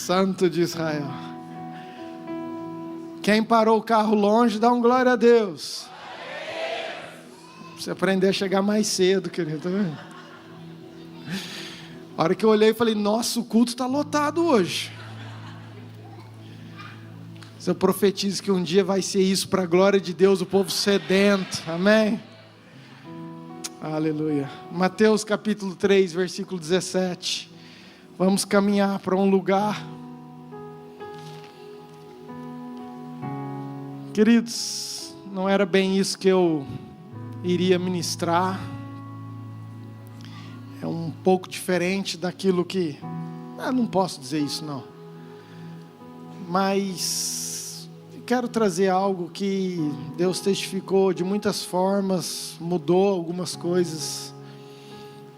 Santo de Israel. Quem parou o carro longe, dá um glória a Deus. Pra você aprender a chegar mais cedo, querido. Tá vendo? A hora que eu olhei, falei, nossa, o culto está lotado hoje. Eu profetizo que um dia vai ser isso para a glória de Deus, o povo sedento. Amém? Aleluia. Mateus capítulo 3, versículo 17. Vamos caminhar para um lugar. Queridos, não era bem isso que eu iria ministrar. É um pouco diferente daquilo que... não posso dizer isso não. Mas quero trazer algo que Deus testificou de muitas formas, mudou algumas coisas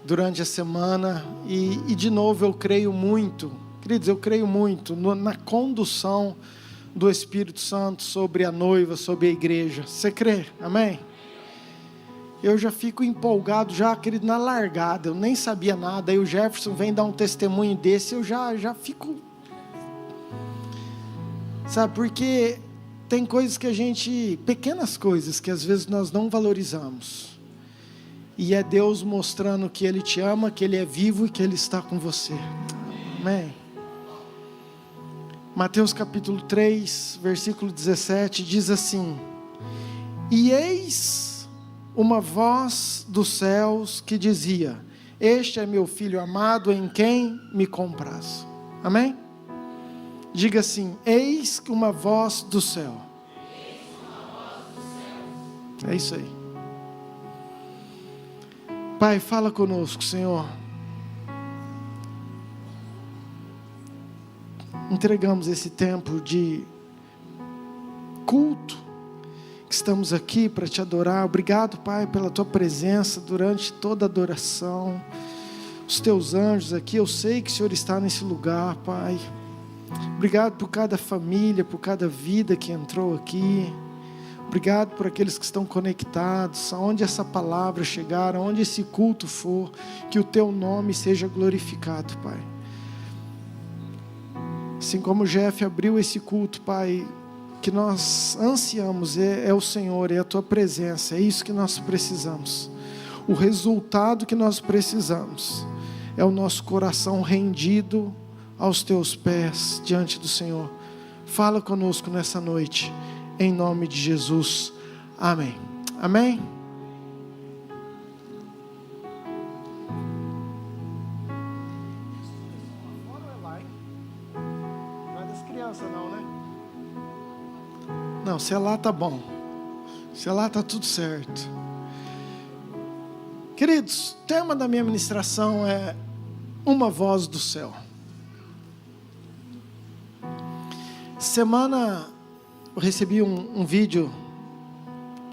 durante a semana. E de novo eu creio muito, queridos, eu creio muito na condução do Espírito Santo sobre a noiva, sobre a igreja. Você crê? Amém? Eu já fico empolgado, já, querido, na largada. Eu nem sabia nada. Aí o Jefferson vem dar um testemunho desse, eu já fico... Sabe, porque tem coisas que a gente... pequenas coisas que às vezes nós não valorizamos. E é Deus mostrando que Ele te ama, que Ele é vivo e que Ele está com você. Amém? Mateus capítulo 3, versículo 17, diz assim: E eis uma voz dos céus que dizia: Este é meu filho amado, em quem me comprazo. Amém? Diga assim: eis uma voz do céu. É isso aí. Pai, fala conosco, Senhor. Entregamos esse tempo de culto, que estamos aqui para te adorar. Obrigado, Pai, pela tua presença durante toda a adoração. Os teus anjos aqui, eu sei que o Senhor está nesse lugar, Pai. Obrigado por cada família, por cada vida que entrou aqui. Obrigado por aqueles que estão conectados, aonde essa palavra chegar, aonde esse culto for, que o teu nome seja glorificado, Pai. Assim como o Jeff abriu esse culto, Pai, que nós ansiamos é o Senhor, é a tua presença, é isso que nós precisamos. O resultado que nós precisamos é o nosso coração rendido aos teus pés, diante do Senhor. Fala conosco nessa noite, em nome de Jesus, amém. Amém? Não é das crianças não, né? Não, se é lá tá bom, se é lá tá tudo certo. Queridos, o tema da minha ministração é uma voz do céu. Semana eu recebi um vídeo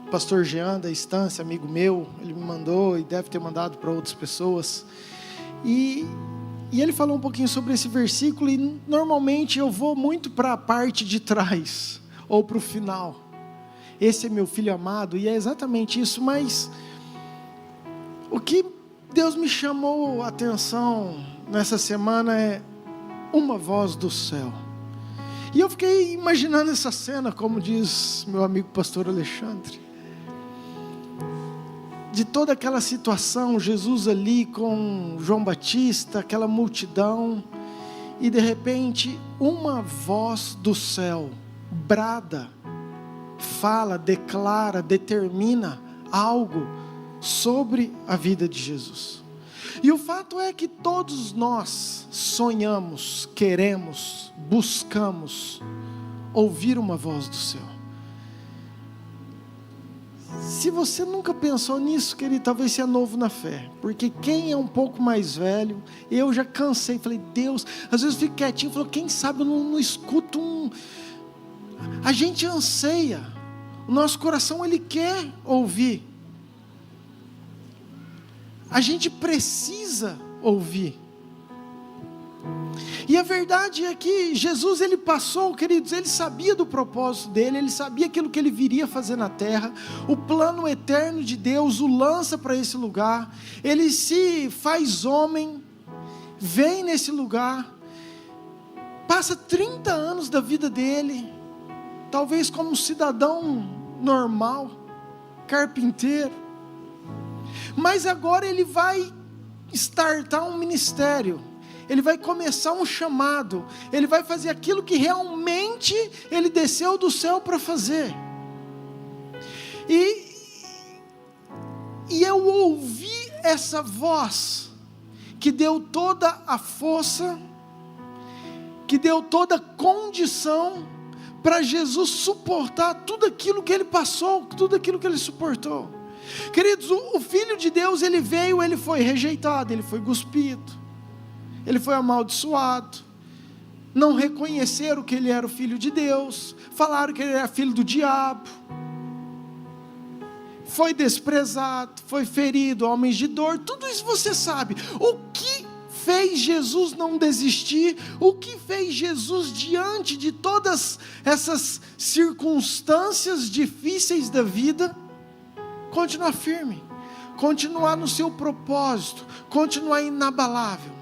do pastor Jean da Estância, amigo meu. Ele me mandou e deve ter mandado para outras pessoas. E ele falou um pouquinho sobre esse versículo. E normalmente eu vou muito para a parte de trás, ou para o final. Esse é meu filho amado, e é exatamente isso. Mas o que Deus me chamou a atenção nessa semana é uma voz do céu. E eu fiquei imaginando essa cena, como diz meu amigo pastor Alexandre, de toda aquela situação, Jesus ali com João Batista, aquela multidão, e de repente uma voz do céu brada, fala, declara, determina algo sobre a vida de Jesus. E o fato é que todos nós sonhamos, queremos, buscamos ouvir uma voz do céu. Se você nunca pensou nisso, querido, talvez você é novo na fé. Porque quem é um pouco mais velho, eu já cansei, falei, Deus, às vezes eu fico quietinho, falo, quem sabe eu não escuto um... A gente anseia, o nosso coração ele quer ouvir. A gente precisa ouvir. E a verdade é que Jesus, ele passou, queridos, ele sabia do propósito dele, ele sabia aquilo que ele viria fazer na terra, o plano eterno de Deus o lança para esse lugar, ele se faz homem, vem nesse lugar, passa 30 anos da vida dele, talvez como um cidadão normal, carpinteiro, mas agora ele vai startar um ministério, ele vai começar um chamado, ele vai fazer aquilo que realmente ele desceu do céu para fazer. E eu ouvi essa voz, que deu toda a força, que deu toda a condição, para Jesus suportar tudo aquilo que ele passou, tudo aquilo que ele suportou. Queridos, o Filho de Deus, ele veio, ele foi rejeitado, ele foi cuspido, ele foi amaldiçoado, não reconheceram que ele era o Filho de Deus, falaram que ele era filho do diabo, foi desprezado, foi ferido, homens de dor, tudo isso você sabe. O que fez Jesus não desistir? O que fez Jesus, diante de todas essas circunstâncias difíceis da vida, continuar firme, continuar no seu propósito, continuar inabalável?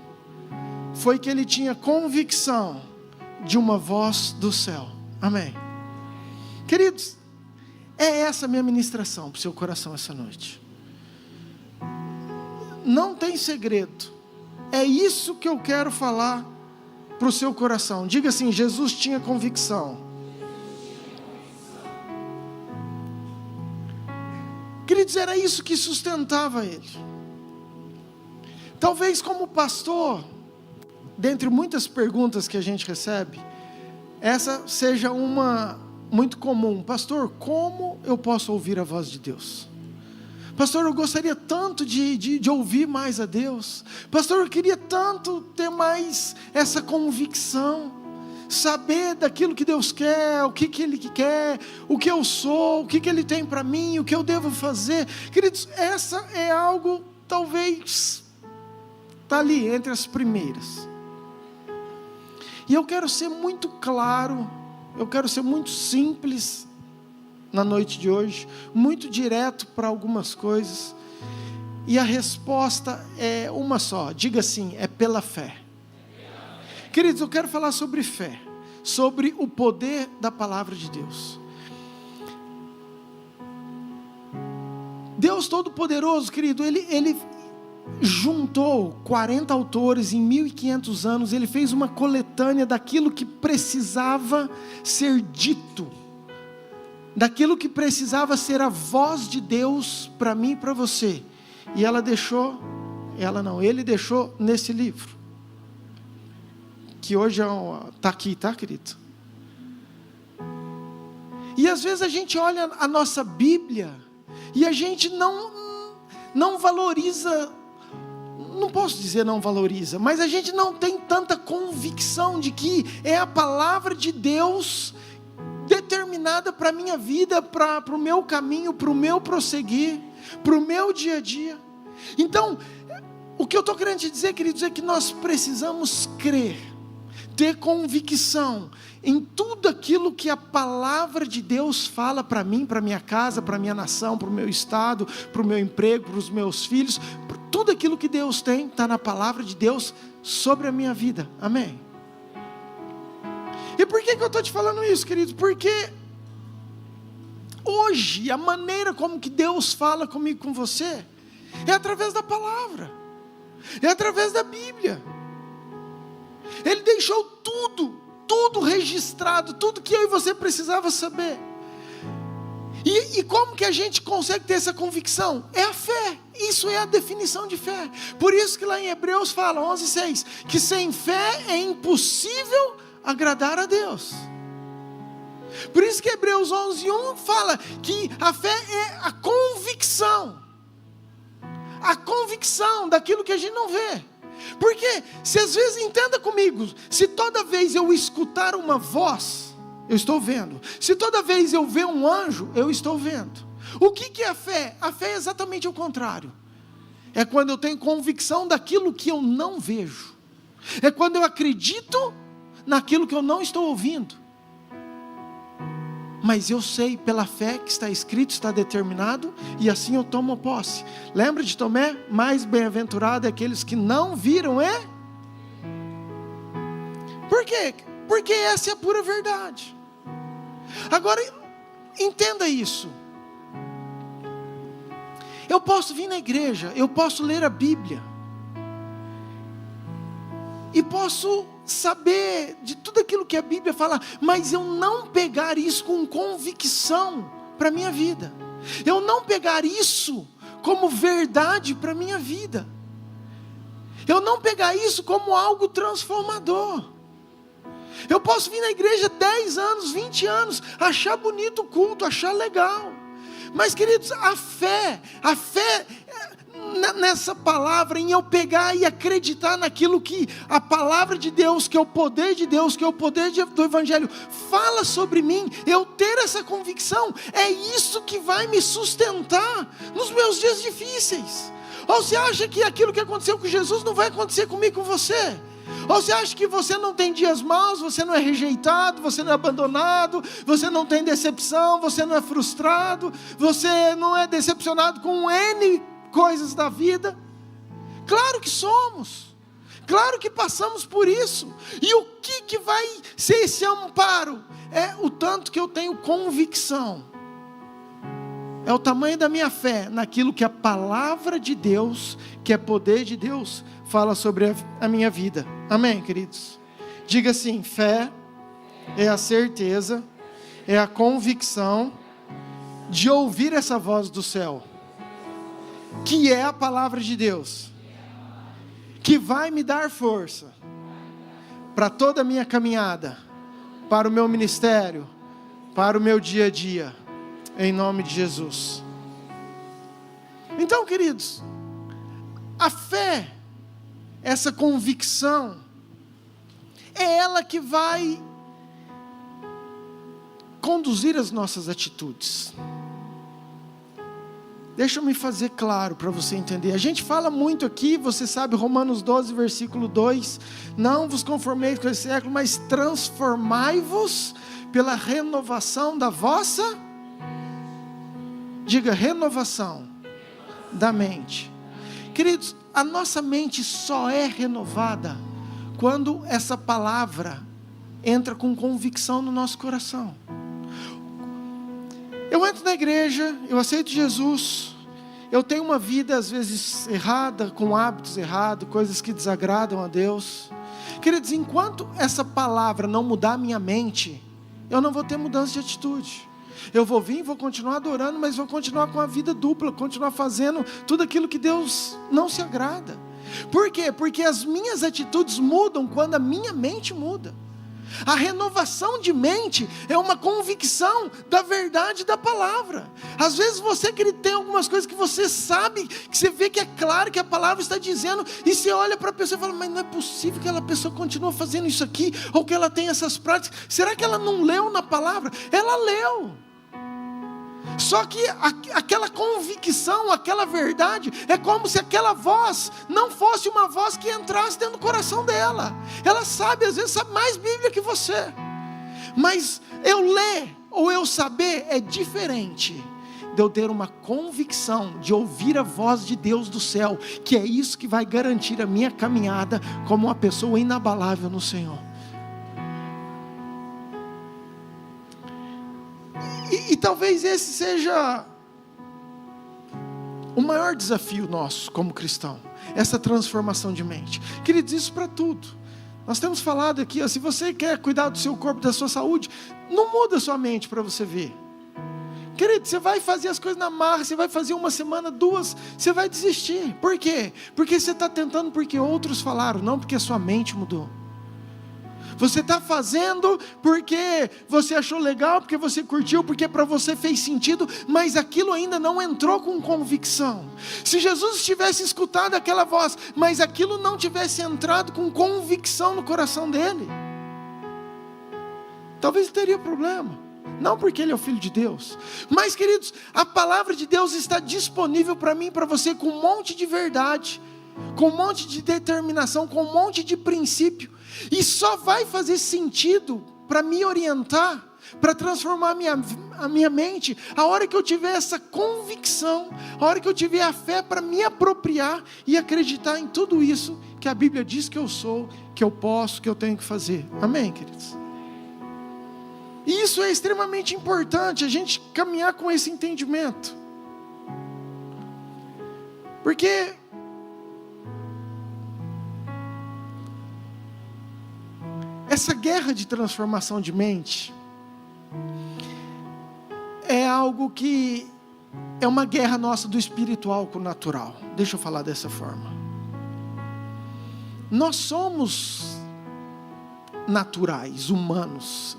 Foi que ele tinha convicção de uma voz do céu. Amém. Queridos, é essa a minha ministração para o seu coração essa noite. Não tem segredo. É isso que eu quero falar para o seu coração. Diga assim: Jesus tinha convicção. Queridos, era isso que sustentava ele. Talvez como pastor, dentre muitas perguntas que a gente recebe, essa seja uma muito comum. Pastor, como eu posso ouvir a voz de Deus? Pastor, eu gostaria tanto de ouvir mais a Deus. Pastor, eu queria tanto ter mais essa convicção, saber daquilo que Deus quer, o que Ele quer, o que eu sou, o que Ele tem para mim, o que eu devo fazer. Queridos, essa é algo, talvez, está ali entre as primeiras. E eu quero ser muito claro, eu quero ser muito simples na noite de hoje, muito direto para algumas coisas, e a resposta é uma só. Diga assim: é pela fé. Queridos, eu quero falar sobre fé, sobre o poder da palavra de Deus. Deus Todo-Poderoso, querido, Ele juntou 40 autores em 1500 anos, Ele fez uma coletânea daquilo que precisava ser dito, daquilo que precisava ser a voz de Deus para mim e para você, e Ele deixou nesse livro, que hoje está aqui, tá, querido? E às vezes a gente olha a nossa Bíblia, e a gente não valoriza, não posso dizer não valoriza, mas a gente não tem tanta convicção de que é a palavra de Deus determinada para a minha vida, para o meu caminho, para o meu prosseguir, para o meu dia a dia. Então, o que eu estou querendo te dizer, queridos, é que nós precisamos crer, ter convicção em tudo aquilo que a palavra de Deus fala para mim, para minha casa, para minha nação, para o meu estado, para o meu emprego, para os meus filhos. Tudo aquilo que Deus tem está na palavra de Deus sobre a minha vida. Amém? E por que eu estou te falando isso, querido? Porque hoje a maneira como que Deus fala comigo, com você, é através da palavra, é através da Bíblia. Ele deixou tudo registrado, tudo que eu e você precisava saber. E como que a gente consegue ter essa convicção? É a fé. Isso é a definição de fé. Por isso que lá em Hebreus fala, 11:6, que sem fé é impossível agradar a Deus. Por isso que Hebreus 11:1 fala que a fé é a convicção daquilo que a gente não vê. Porque, se às vezes, entenda comigo, se toda vez eu escutar uma voz, eu estou vendo. Se toda vez eu ver um anjo, eu estou vendo. O que é a fé? A fé é exatamente o contrário. É quando eu tenho convicção daquilo que eu não vejo. É quando eu acredito naquilo que eu não estou ouvindo. Mas eu sei pela fé que está escrito, está determinado, e assim eu tomo posse. Lembra de Tomé? Mais bem-aventurado é aqueles que não viram, é? Por quê? porque essa é a pura verdade. Agora, entenda isso. Eu posso vir na igreja, eu posso ler a Bíblia, e posso saber de tudo aquilo que a Bíblia fala, mas eu não pegar isso com convicção para a minha vida. Eu não pegar isso como verdade para a minha vida. Eu não pegar isso como algo transformador. Eu posso vir na igreja 10 anos, 20 anos, achar bonito o culto, achar legal. Mas, queridos, a fé nessa palavra, em eu pegar e acreditar naquilo que a palavra de Deus, que é o poder de Deus, que é o poder do Evangelho, fala sobre mim, eu ter essa convicção, é isso que vai me sustentar nos meus dias difíceis. Ou você acha que aquilo que aconteceu com Jesus não vai acontecer comigo, com você? Ou você acha que você não tem dias maus, você não é rejeitado, você não é abandonado, você não tem decepção, você não é frustrado, você não é decepcionado com N coisas da vida? Claro que somos, claro que passamos por isso. E o que vai ser esse amparo? É o tanto que eu tenho convicção, é o tamanho da minha fé naquilo que a palavra de Deus, que é poder de Deus, fala sobre a minha vida. Amém, queridos? Diga assim: fé é a certeza, é a convicção de ouvir essa voz do céu, que é a palavra de Deus, que vai me dar força para toda a minha caminhada, para o meu ministério, para o meu dia a dia, em nome de Jesus. Então, queridos, a fé, essa convicção, é ela que vai conduzir as nossas atitudes. Deixa eu me fazer claro para você entender. A gente fala muito aqui, você sabe, Romanos 12, versículo 2. Não vos conformeis com esse século, mas transformai-vos pela renovação da vossa... Diga, renovação da mente. Queridos, a nossa mente só é renovada quando essa palavra entra com convicção no nosso coração. Eu entro na igreja, eu aceito Jesus, eu tenho uma vida às vezes errada, com hábitos errados, coisas que desagradam a Deus. Queridos, enquanto essa palavra não mudar a minha mente, eu não vou ter mudança de atitude. Eu vou vir, vou continuar adorando, mas vou continuar com a vida dupla, continuar fazendo tudo aquilo que Deus não se agrada. Por quê? Porque as minhas atitudes mudam quando a minha mente muda. A renovação de mente é uma convicção da verdade da palavra. Às vezes você, querido, tem algumas coisas que você sabe, que você vê que é claro que a palavra está dizendo, e você olha para a pessoa e fala: mas não é possível que aquela pessoa continue fazendo isso aqui, ou que ela tenha essas práticas. Será que ela não leu na palavra? Ela leu. Só que aquela convicção, aquela verdade, é como se aquela voz não fosse uma voz que entrasse dentro do coração dela. Ela sabe, às vezes sabe mais Bíblia que você. Mas eu ler ou eu saber é diferente de eu ter uma convicção de ouvir a voz de Deus do céu, que é isso que vai garantir a minha caminhada como uma pessoa inabalável no Senhor. E talvez esse seja o maior desafio nosso como cristão, essa transformação de mente. Queridos, isso para tudo. Nós temos falado aqui, se você quer cuidar do seu corpo, da sua saúde, não muda a sua mente para você ver. Querido, você vai fazer as coisas na marra, você vai fazer uma semana, duas, você vai desistir. Por quê? Porque você está tentando porque outros falaram, não porque a sua mente mudou. Você está fazendo porque você achou legal, porque você curtiu, porque para você fez sentido, mas aquilo ainda não entrou com convicção. Se Jesus tivesse escutado aquela voz, mas aquilo não tivesse entrado com convicção no coração dele, talvez ele teria problema. Não porque ele é o Filho de Deus, mas, queridos, a palavra de Deus está disponível para mim e para você com um monte de verdade, com um monte de determinação, com um monte de princípio. E só vai fazer sentido para me orientar, para transformar a minha mente, a hora que eu tiver essa convicção, a hora que eu tiver a fé para me apropriar e acreditar em tudo isso que a Bíblia diz que eu sou, que eu posso, que eu tenho que fazer. Amém, queridos? E isso é extremamente importante, a gente caminhar com esse entendimento. Porque essa guerra de transformação de mente é algo que é uma guerra nossa do espiritual com o natural. Deixa eu falar dessa forma. Nós somos naturais, humanos,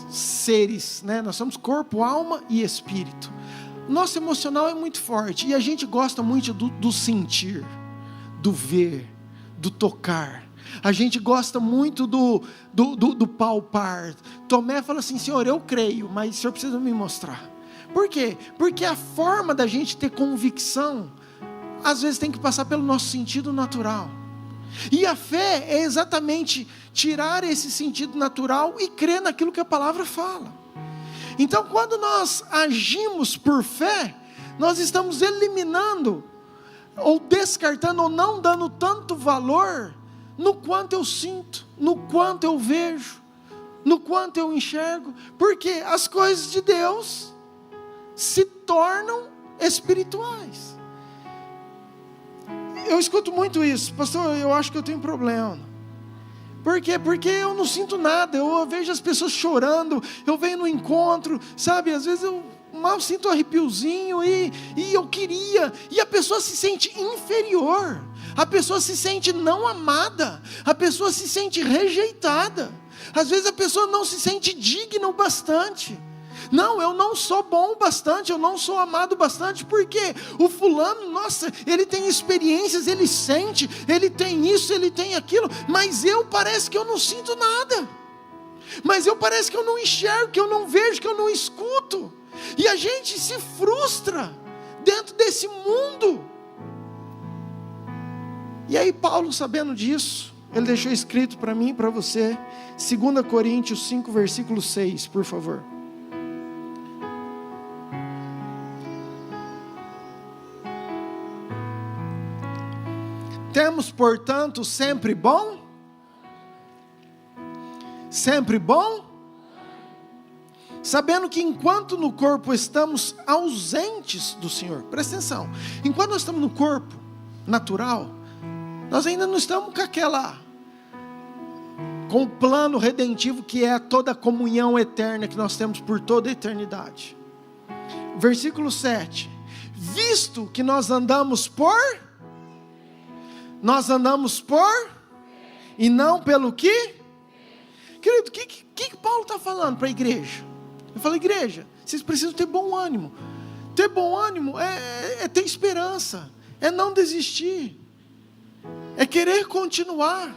seres, né? Nós somos corpo, alma e espírito. Nosso emocional é muito forte e a gente gosta muito do sentir, do ver, do tocar. A gente gosta muito do palpar. Tomé fala assim: Senhor, eu creio, mas o Senhor precisa me mostrar. Por quê? Porque a forma da gente ter convicção, às vezes tem que passar pelo nosso sentido natural. E a fé é exatamente tirar esse sentido natural e crer naquilo que a palavra fala. Então, quando nós agimos por fé, nós estamos eliminando, ou descartando, ou não dando tanto valor no quanto eu sinto, no quanto eu vejo, no quanto eu enxergo, porque as coisas de Deus se tornam espirituais. Eu escuto muito isso: pastor, eu acho que eu tenho problema. Por quê? Porque eu não sinto nada, eu vejo as pessoas chorando, eu venho no encontro, sabe, às vezes eu mal sinto um arrepiozinho e eu queria, e a pessoa se sente inferior, a pessoa se sente não amada, a pessoa se sente rejeitada, às vezes a pessoa não se sente digna o bastante. Não, eu não sou bom o bastante, eu não sou amado o bastante, porque o fulano, nossa, ele tem experiências, ele sente, ele tem isso, ele tem aquilo, mas eu parece que eu não sinto nada, mas eu parece que eu não enxergo, que eu não vejo, que eu não escuto, e a gente se frustra dentro desse mundo. E aí Paulo, sabendo disso, ele deixou escrito para mim e para você, 2 Coríntios 5, versículo 6, por favor. Temos, portanto, sempre bom? Sempre bom? Sabendo que enquanto no corpo estamos ausentes do Senhor. Presta atenção. Enquanto nós estamos no corpo natural, nós ainda não estamos com o plano redentivo, que é toda a comunhão eterna que nós temos por toda a eternidade. Versículo 7. Visto que nós andamos e não pelo que? Querido, o que Paulo está falando para a igreja? Eu falo: igreja, vocês precisam ter bom ânimo. Ter bom ânimo é ter esperança, é não desistir, é querer continuar.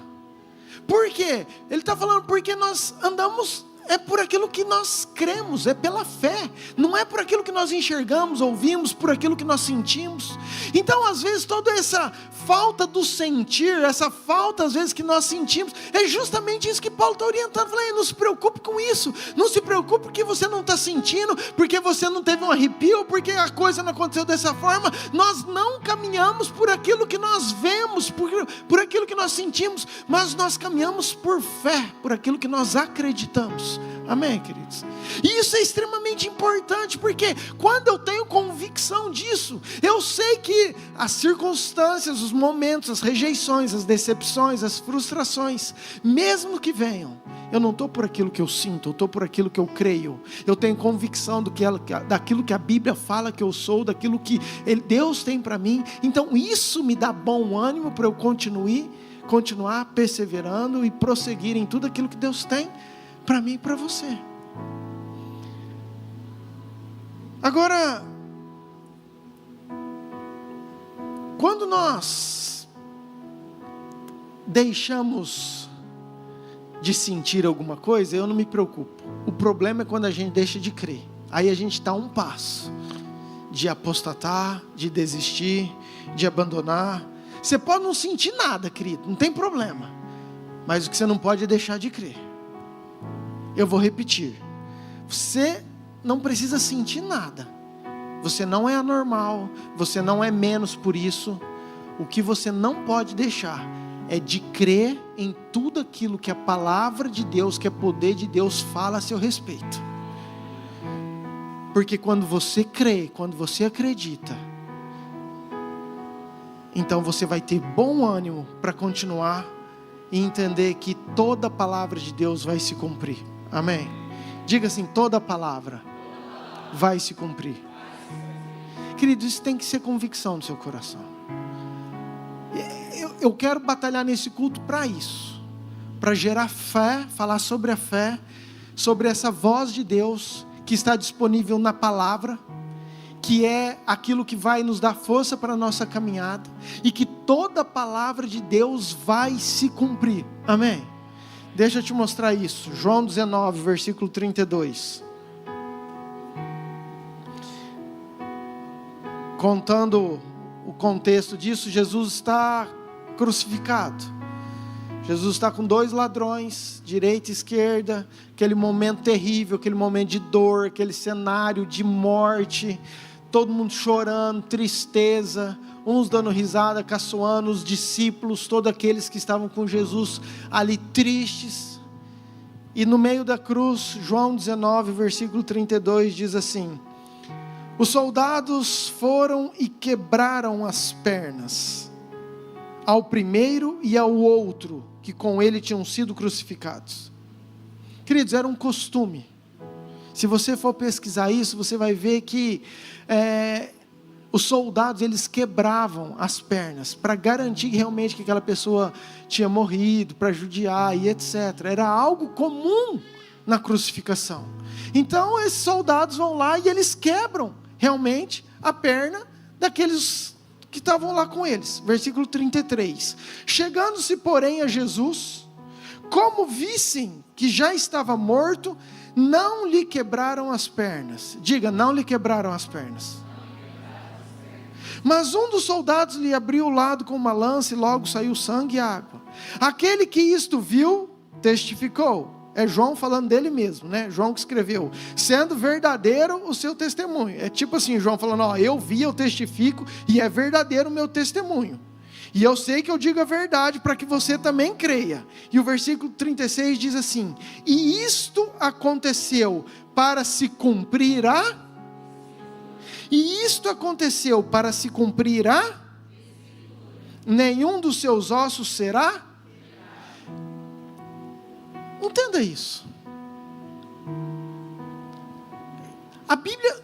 Por quê? Ele está falando porque nós andamos, é por aquilo que nós cremos, é pela fé, não é por aquilo que nós enxergamos, ouvimos, por aquilo que nós sentimos. Então, às vezes, toda essa falta do sentir, essa falta, às vezes, que nós sentimos, é justamente isso que Paulo está orientando. Falei: não se preocupe com isso, não se preocupe porque você não está sentindo, porque você não teve um arrepio, porque a coisa não aconteceu dessa forma. Nós não caminhamos por aquilo que nós vemos, por aquilo que nós sentimos, mas nós caminhamos por fé, por aquilo que nós acreditamos. Amém, queridos? E isso é extremamente importante, porque quando eu tenho convicção disso, eu sei que as circunstâncias, os momentos, as rejeições, as decepções, as frustrações, mesmo que venham, eu não estou por aquilo que eu sinto, eu estou por aquilo que eu creio. Eu tenho convicção daquilo que a Bíblia fala que eu sou, daquilo que Deus tem para mim. Então isso me dá bom ânimo para eu continuar perseverando e prosseguir em tudo aquilo que Deus tem para mim e para você. Agora, quando nós deixamos de sentir alguma coisa, eu não me preocupo. O problema é quando a gente deixa de crer. Aí a gente está a um passo de apostatar, de desistir, de abandonar. Você pode não sentir nada, querido, não tem problema. Mas o que você não pode é deixar de crer. Eu vou repetir. Você não precisa sentir nada. Você não é anormal, você não é menos por isso. O que você não pode deixar é de crer em tudo aquilo que a palavra de Deus, que é poder de Deus, fala a seu respeito. Porque quando você crê, quando você acredita, então você vai ter bom ânimo para continuar e entender que toda a palavra de Deus vai se cumprir. Amém? Diga assim: toda a palavra vai se cumprir. Querido, isso tem que ser convicção do seu coração. Eu quero batalhar nesse culto para isso, para gerar fé, falar sobre a fé, sobre essa voz de Deus que está disponível na palavra, que é aquilo que vai nos dar força para a nossa caminhada, e que toda a palavra de Deus vai se cumprir. Amém? Deixa eu te mostrar isso. João 19, versículo 32. Contando o contexto disso, Jesus está crucificado. Jesus está com 2 ladrões, direita e esquerda, aquele momento terrível, aquele momento de dor, aquele cenário de morte, todo mundo chorando, tristeza, uns dando risada, caçoando, os discípulos, todos aqueles que estavam com Jesus ali tristes. E no meio da cruz, João 19, versículo 32 diz assim: os soldados foram e quebraram as pernas ao primeiro e ao outro, que com ele tinham sido crucificados. Queridos, era um costume. Se você for pesquisar isso, você vai ver que os soldados, eles quebravam as pernas, para garantir realmente que aquela pessoa tinha morrido, para judiar e etc. Era algo comum na crucificação. Então esses soldados vão lá e eles quebram realmente a perna daqueles que estavam lá com eles. Versículo 33. Chegando-se, porém, a Jesus, como vissem que já estava morto, não lhe quebraram as pernas. Diga: não lhe quebraram as pernas. Mas um dos soldados lhe abriu o lado com uma lança, e logo saiu sangue e água. Aquele que isto viu, testificou. É João falando dele mesmo, né? João que escreveu, sendo verdadeiro o seu testemunho. É tipo assim, João falando: ó, eu vi, eu testifico, e é verdadeiro o meu testemunho. E eu sei que eu digo a verdade, para que você também creia. E o versículo 36 diz assim: e isto aconteceu para se cumprir E isto aconteceu para se cumprir nenhum dos seus ossos será. Entenda isso. A Bíblia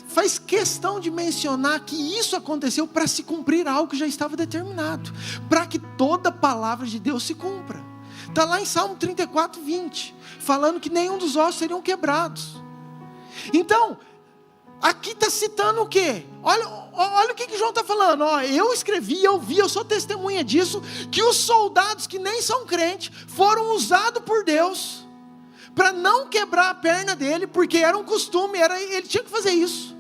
faz questão de mencionar que isso aconteceu para se cumprir algo que já estava determinado, para que toda a palavra de Deus se cumpra. Está lá em Salmo 34, 20, falando que nenhum dos ossos seriam quebrados. Então, aqui está citando o quê? Olha o que João está falando. Ó, eu escrevi, eu vi, eu sou testemunha disso, que os soldados que nem são crentes foram usados por Deus para não quebrar a perna dele, porque era um costume, ele tinha que fazer isso.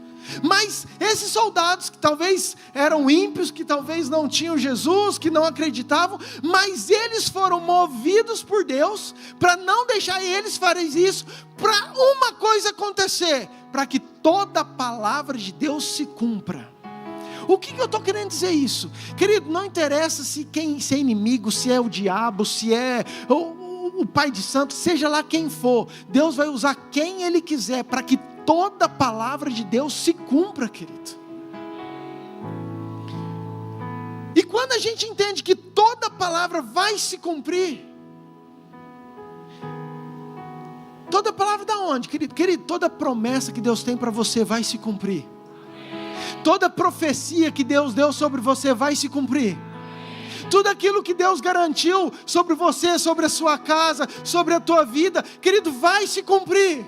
Mas esses soldados que talvez eram ímpios, que talvez não tinham Jesus, que não acreditavam, mas eles foram movidos por Deus para não deixar eles fazerem isso, para uma coisa acontecer, para que toda a palavra de Deus se cumpra. O que eu estou querendo dizer isso? Querido, não interessa se é inimigo, se é o diabo, se é o pai de santo, seja lá quem for, Deus vai usar quem Ele quiser, para que toda a palavra de Deus se cumpra, querido. E quando a gente entende que toda a palavra vai se cumprir, toda a palavra da onde, querido? Querido, toda promessa que Deus tem para você vai se cumprir. Toda profecia que Deus deu sobre você vai se cumprir. Tudo aquilo que Deus garantiu sobre você, sobre a sua casa, sobre a tua vida, querido, vai se cumprir.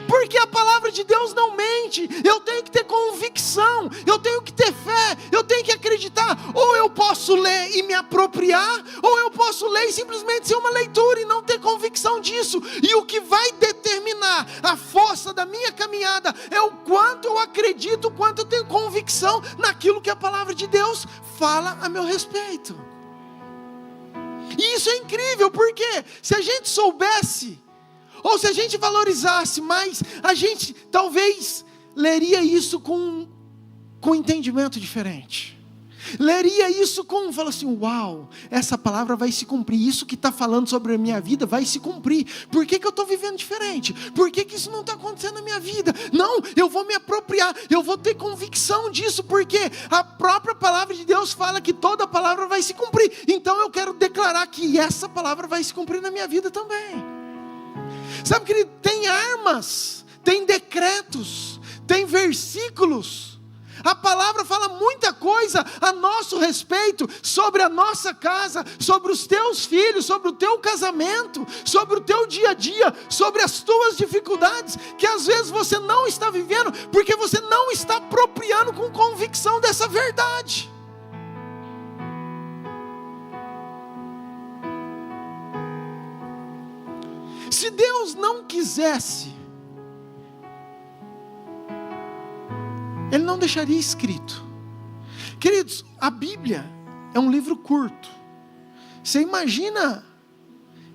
Porque a palavra de Deus não mente. Eu tenho que ter convicção, eu tenho que ter fé, eu tenho que acreditar. Ou eu posso ler e me apropriar, ou eu posso ler e simplesmente ser uma leitura e não ter convicção disso. E o que vai determinar a força da minha caminhada é o quanto eu acredito, o quanto eu tenho convicção naquilo que a palavra de Deus fala a meu respeito. E isso é incrível, porque se a gente soubesse Ou se a gente valorizasse mais, a gente talvez leria isso com entendimento diferente. Leria isso fala assim, uau, essa palavra vai se cumprir, isso que está falando sobre a minha vida vai se cumprir. Por que eu estou vivendo diferente? Por que isso não está acontecendo na minha vida? Não, eu vou me apropriar, eu vou ter convicção disso, porque a própria palavra de Deus fala que toda palavra vai se cumprir. Então eu quero declarar que essa palavra vai se cumprir na minha vida também. Sabe, querido, tem armas, tem decretos, tem versículos. A palavra fala muita coisa a nosso respeito, sobre a nossa casa, sobre os teus filhos, sobre o teu casamento, sobre o teu dia a dia, sobre as tuas dificuldades, que às vezes você não está vivendo, porque você não está apropriando com convicção dessa verdade. Se Deus não quisesse, Ele não deixaria escrito. Queridos, a Bíblia é um livro curto. Você imagina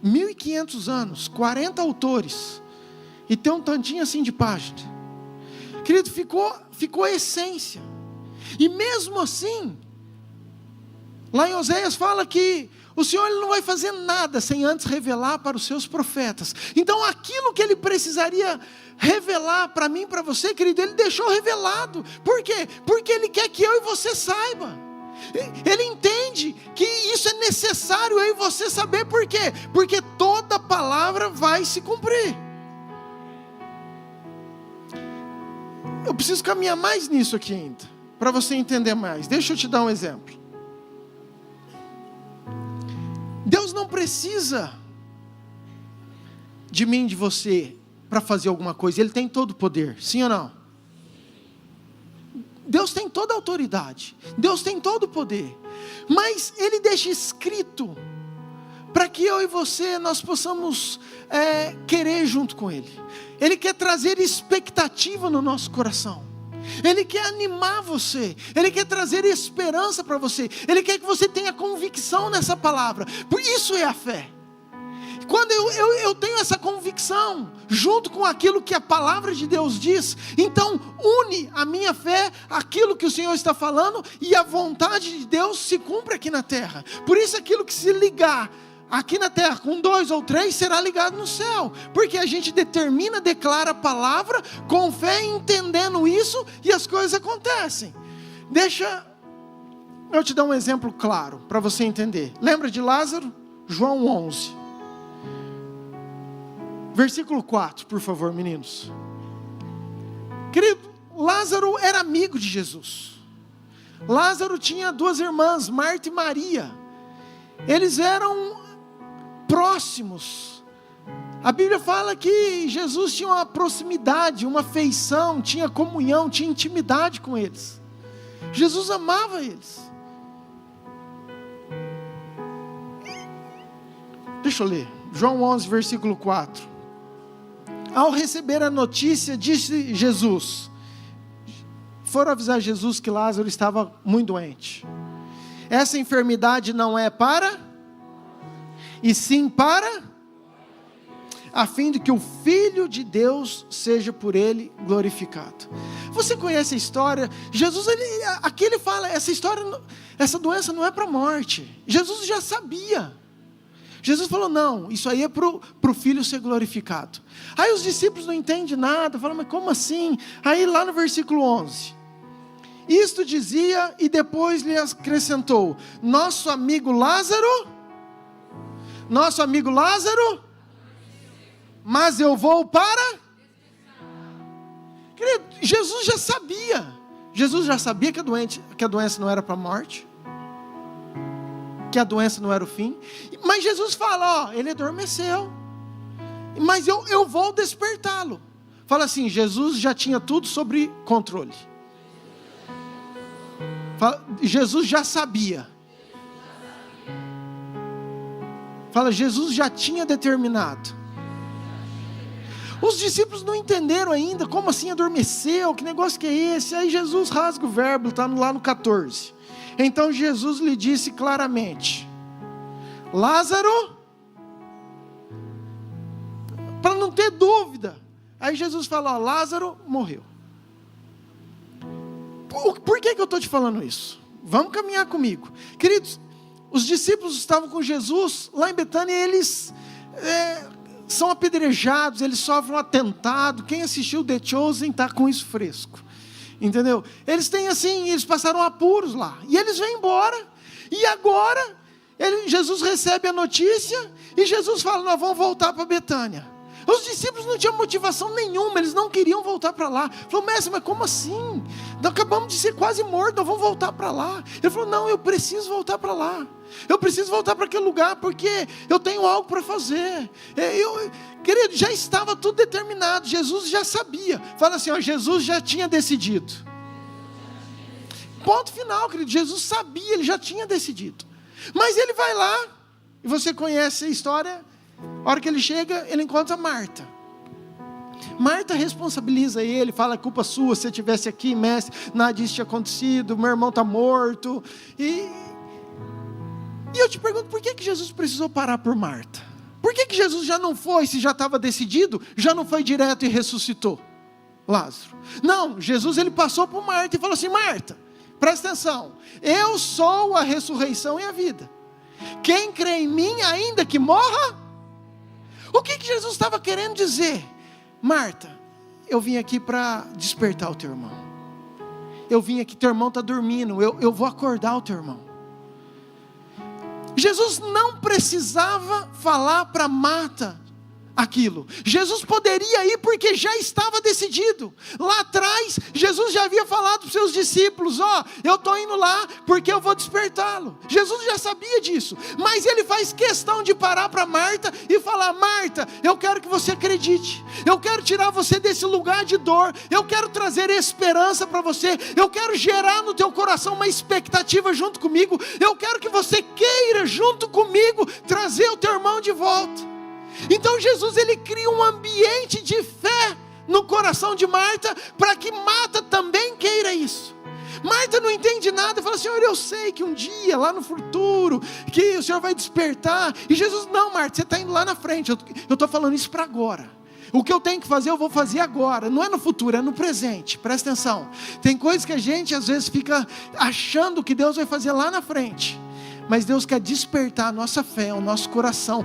1.500 anos, 40 autores, e tem um tantinho assim de página. Querido, ficou a essência. E mesmo assim, lá em Oséias fala que o Senhor ele não vai fazer nada sem antes revelar para os seus profetas. Então aquilo que Ele precisaria revelar para mim e para você, querido, Ele deixou revelado. Por quê? Porque Ele quer que eu e você saiba. Ele entende que isso é necessário eu e você saber. Por quê? Porque toda palavra vai se cumprir. Eu preciso caminhar mais nisso aqui ainda, para você entender mais. Deixa eu te dar um exemplo. Deus não precisa de mim, de você, para fazer alguma coisa. Ele tem todo o poder, sim ou não? Deus tem toda a autoridade, Deus tem todo o poder, mas Ele deixa escrito, para que eu e você, nós possamos querer junto com Ele. Ele quer trazer expectativa no nosso coração. Ele quer animar você, Ele quer trazer esperança para você, Ele quer que você tenha convicção nessa palavra. Por isso é a fé. Quando eu tenho essa convicção, junto com aquilo que a palavra de Deus diz, então une a minha fé, aquilo que o Senhor está falando, e a vontade de Deus se cumpre aqui na terra. Por isso aquilo que se ligar aqui na terra com 2 ou 3 será ligado no céu, porque a gente declara a palavra com fé, entendendo isso, e as coisas acontecem. Deixa eu te dar um exemplo claro para você entender. Lembra de Lázaro? João 11 versículo 4, por favor, meninos. Querido, Lázaro era amigo de Jesus. Lázaro tinha 2 irmãs, Marta e Maria. Eles eram próximos. A Bíblia fala que Jesus tinha uma proximidade, uma afeição, tinha comunhão, tinha intimidade com eles. Jesus amava eles. Deixa eu ler, João 11, versículo 4. Ao receber a notícia, disse Jesus, foram avisar Jesus que Lázaro estava muito doente. Essa enfermidade não é para, e sim para, a fim de que o Filho de Deus seja por ele glorificado. Você conhece a história? Jesus, aqui ele fala, essa doença não é para a morte. Jesus já sabia. Jesus falou, não, isso aí é para o Filho ser glorificado. Aí os discípulos não entendem nada, falam, mas como assim? Aí lá no versículo 11, isto dizia e depois lhe acrescentou, nosso amigo Lázaro, mas eu vou para... Querido, Jesus já sabia que a doença não era para a morte, que a doença não era o fim, mas Jesus fala, ele adormeceu, mas eu vou despertá-lo. Fala assim, Jesus já tinha tudo sob controle. Jesus já sabia. Fala, Jesus já tinha determinado. Os discípulos não entenderam ainda, como assim adormeceu, que negócio que é esse? Aí Jesus rasga o verbo, está lá no 14. Então Jesus lhe disse claramente, Lázaro, para não ter dúvida. Aí Jesus fala, ó, Lázaro morreu. Por que eu estou te falando isso? Vamos caminhar comigo. Queridos, os discípulos estavam com Jesus lá em Betânia e eles são apedrejados, eles sofrem um atentado. Quem assistiu The Chosen está com isso fresco. Entendeu? Eles têm assim, eles passaram apuros lá. E eles vêm embora. E agora, Jesus recebe a notícia e Jesus fala, nós vamos voltar para Betânia. Os discípulos não tinham motivação nenhuma, eles não queriam voltar para lá. Falou, mestre, mas como assim? Nós acabamos de ser quase mortos, nós vamos voltar para lá. Ele falou, não, eu preciso voltar para lá. Eu preciso voltar para aquele lugar, porque eu tenho algo para fazer. Querido, já estava tudo determinado, Jesus já sabia. Fala assim, ó, Jesus já tinha decidido. Ponto final, querido, Jesus sabia, ele já tinha decidido. Mas ele vai lá, e você conhece a história. A hora que ele chega, ele encontra Marta. Marta responsabiliza ele, fala, é culpa sua, se você estivesse aqui, mestre, nada disso tinha acontecido, meu irmão está morto. E eu te pergunto, por que Jesus precisou parar por Marta? Por que Jesus já não foi, se já estava decidido, já não foi direto e ressuscitou Lázaro? Não, Jesus ele passou por Marta e falou assim, Marta, presta atenção, eu sou a ressurreição e a vida. Quem crê em mim, ainda que morra. O que Jesus estava querendo dizer? Marta, eu vim aqui para despertar o teu irmão. Eu vim aqui, teu irmão está dormindo, eu vou acordar o teu irmão. Jesus não precisava falar para Marta aquilo. Jesus poderia ir porque já estava decidido. Lá atrás, Jesus já havia falado para os seus discípulos, ó, eu estou indo lá porque eu vou despertá-lo. Jesus já sabia disso, mas ele faz questão de parar para Marta e falar, Marta, eu quero que você acredite, eu quero tirar você desse lugar de dor, eu quero trazer esperança para você, eu quero gerar no teu coração uma expectativa junto comigo, eu quero que você queira junto comigo trazer o teu irmão de volta. Então Jesus ele cria um ambiente de fé no coração de Marta, para que Marta também queira isso. Marta não entende nada, fala, Senhor, eu sei que um dia, lá no futuro, que o Senhor vai despertar. E Jesus, não, Marta, você está indo lá na frente, eu estou falando isso para agora. O que eu tenho que fazer, eu vou fazer agora, não é no futuro, é no presente, presta atenção. Tem coisas que a gente às vezes fica achando que Deus vai fazer lá na frente. Mas Deus quer despertar a nossa fé, o nosso coração,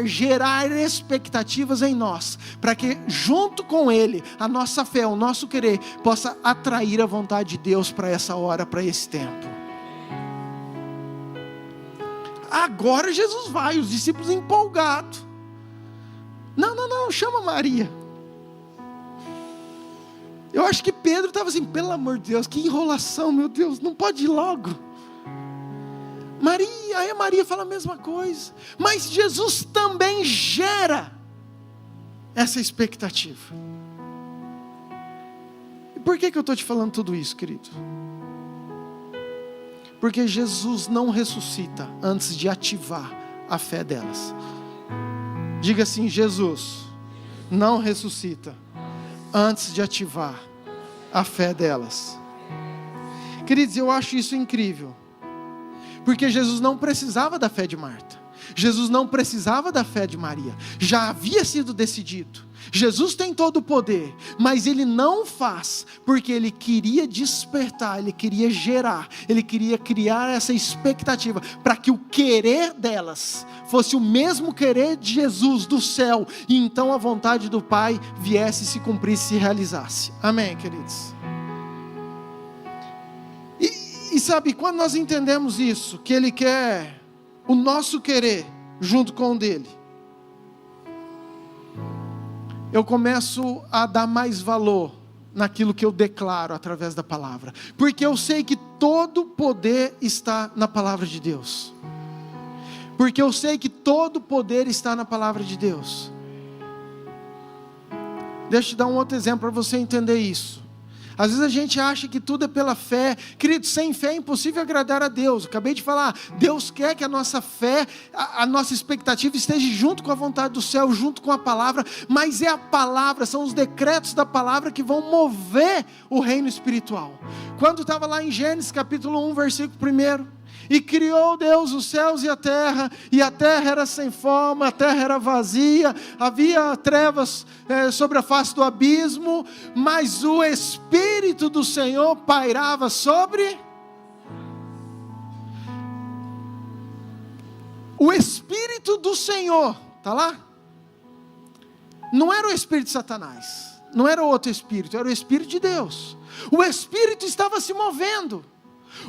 gerar expectativas em nós, para que junto com Ele, a nossa fé, o nosso querer, possa atrair a vontade de Deus para essa hora, para esse tempo. Agora Jesus vai, os discípulos empolgados. Não, chama Maria. Eu acho que Pedro estava assim, pelo amor de Deus, que enrolação, meu Deus, não pode ir logo. Aí a Maria fala a mesma coisa, mas Jesus também gera essa expectativa. E por que eu estou te falando tudo isso, querido? Porque Jesus não ressuscita antes de ativar a fé delas. Diga assim, Jesus não ressuscita antes de ativar a fé delas. Queridos, eu acho isso incrível. Porque Jesus não precisava da fé de Marta. Jesus não precisava da fé de Maria. Já havia sido decidido. Jesus tem todo o poder, mas Ele não faz, porque Ele queria despertar, Ele queria gerar, Ele queria criar essa expectativa, para que o querer delas fosse o mesmo querer de Jesus do céu, e então a vontade do Pai viesse, se cumprisse, se realizasse. Amém, queridos? E sabe, quando nós entendemos isso, que Ele quer o nosso querer junto com o dele, eu começo a dar mais valor naquilo que eu declaro através da palavra, porque eu sei que todo poder está na palavra de Deus, porque eu sei que todo poder está na palavra de Deus. Deixa eu te dar um outro exemplo para você entender isso. Às vezes a gente acha que tudo é pela fé. Querido, sem fé é impossível agradar a Deus. Acabei de falar, Deus quer que a nossa fé, a nossa expectativa esteja junto com a vontade do céu, junto com a palavra, mas é a palavra, são os decretos da palavra que vão mover o reino espiritual. Quando estava lá em Gênesis capítulo 1, versículo 1, E criou Deus os céus e a terra era sem forma, a terra era vazia, havia trevas sobre a face do abismo, mas o Espírito do Senhor pairava sobre... O Espírito do Senhor, está lá? Não era o Espírito de Satanás, não era outro Espírito, era o Espírito de Deus. O Espírito estava se movendo,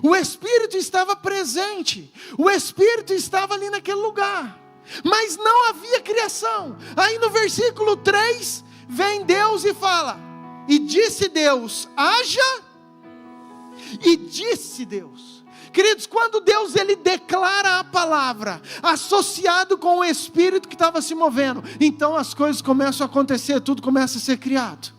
o Espírito estava presente, o Espírito estava ali naquele lugar, mas não havia criação. Aí no versículo 3, vem Deus e fala, e disse Deus, haja, e disse Deus. Queridos, quando Deus ele declara a palavra, associado com o Espírito que estava se movendo, então as coisas começam a acontecer, tudo começa a ser criado.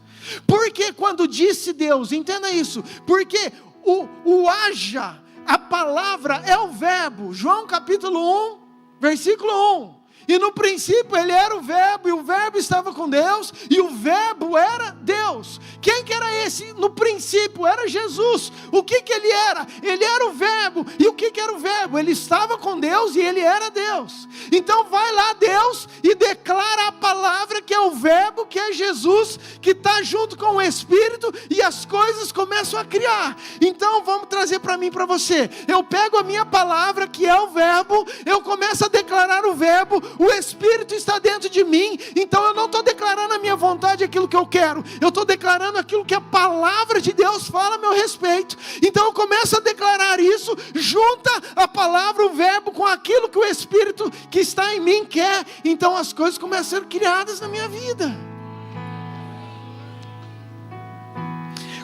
Porque quando disse Deus, entenda isso, porque o haja, a palavra é o verbo, João capítulo 1, versículo 1. E no princípio ele era o verbo, e o verbo estava com Deus, e o verbo era Deus. Quem que era esse? No princípio era Jesus. O que que ele era? Ele era o verbo. E o que que era o verbo? Ele estava com Deus e ele era Deus. Então vai lá Deus e declara a palavra que é o verbo, que é Jesus, que está junto com o Espírito, e as coisas começam a criar. Então vamos trazer para mim e para você. Eu pego a minha palavra que é o verbo, eu começo a declarar o verbo, o Espírito está dentro de mim, então eu não estou declarando a minha vontade, aquilo que eu quero, eu estou declarando aquilo que a palavra de Deus fala a meu respeito. Então eu começo a declarar isso, junta a palavra, o verbo, com aquilo que o Espírito que está em mim quer, então as coisas começam a ser criadas na minha vida.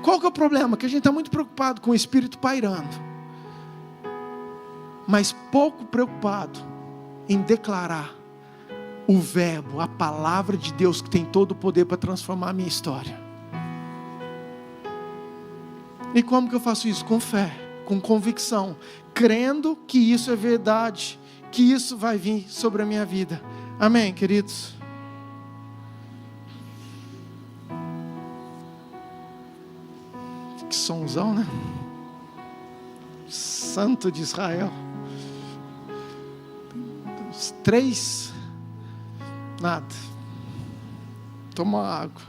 Qual que é o problema? Que a gente está muito preocupado com o Espírito pairando, mas pouco preocupado em declarar o verbo, a palavra de Deus que tem todo o poder para transformar a minha história. E como que eu faço isso? Com fé, com convicção, crendo que isso é verdade, que isso vai vir sobre a minha vida. Amém, queridos? Que sonzão, né? Santo de Israel. Os 3, nada. Toma água.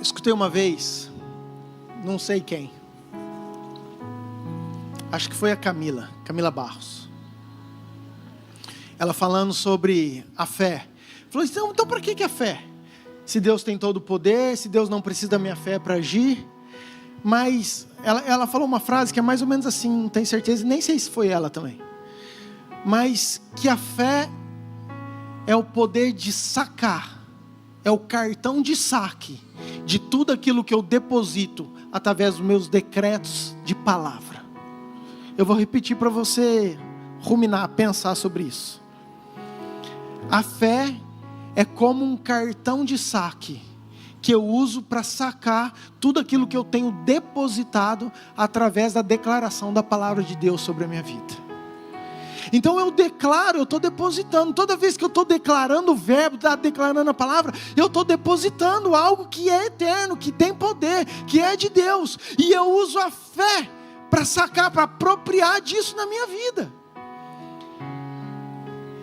Escutei uma vez, não sei quem, acho que foi a Camila Barros, ela falando sobre a fé. Falou, então para que a fé? Se Deus tem todo o poder, se Deus não precisa da minha fé para agir. Mas ela falou uma frase que é mais ou menos assim, não tenho certeza, nem sei se foi ela também. Mas que a fé é o poder de sacar, é o cartão de saque de tudo aquilo que eu deposito através dos meus decretos de palavra. Eu vou repetir para você ruminar, pensar sobre isso. A fé é como um cartão de saque que eu uso para sacar tudo aquilo que eu tenho depositado através da declaração da palavra de Deus sobre a minha vida. Então eu declaro, eu estou depositando, toda vez que eu estou declarando o verbo, declarando a palavra, eu estou depositando algo que é eterno, que tem poder, que é de Deus, e eu uso a fé para sacar, para apropriar disso na minha vida.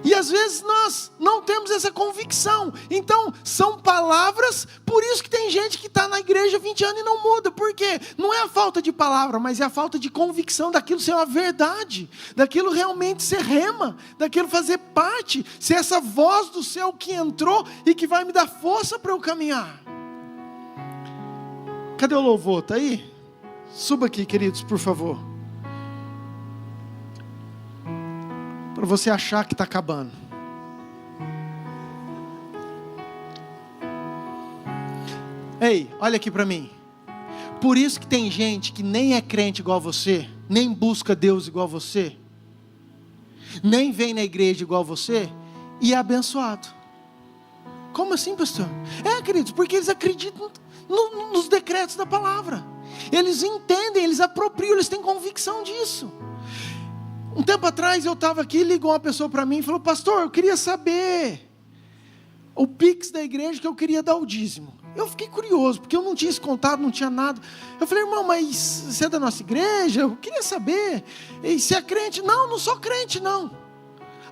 E às vezes nós não temos essa convicção. Então são palavras. Por isso que tem gente que está na igreja há 20 anos e não muda. Por quê? Não é a falta de palavra, mas é a falta de convicção daquilo ser uma verdade, daquilo realmente ser rema, daquilo fazer parte, ser essa voz do céu que entrou e que vai me dar força para eu caminhar. Cadê o louvor? Está aí? Suba aqui, queridos, por favor. Para você achar que está acabando. Ei, olha aqui para mim. Por isso que tem gente que nem é crente igual você, nem busca Deus igual você, nem vem na igreja igual você, e é abençoado. Como assim, pastor? Queridos, porque eles acreditam nos decretos da palavra. Eles entendem, eles apropriam, eles têm convicção disso. Um tempo atrás eu estava aqui, ligou uma pessoa para mim e falou, pastor, eu queria saber o Pix da igreja que eu queria dar o dízimo. Eu fiquei curioso, porque eu não tinha esse contato, não tinha nada. Eu falei, irmão, mas você é da nossa igreja? Eu queria saber. E você é crente? Não, não sou crente, não.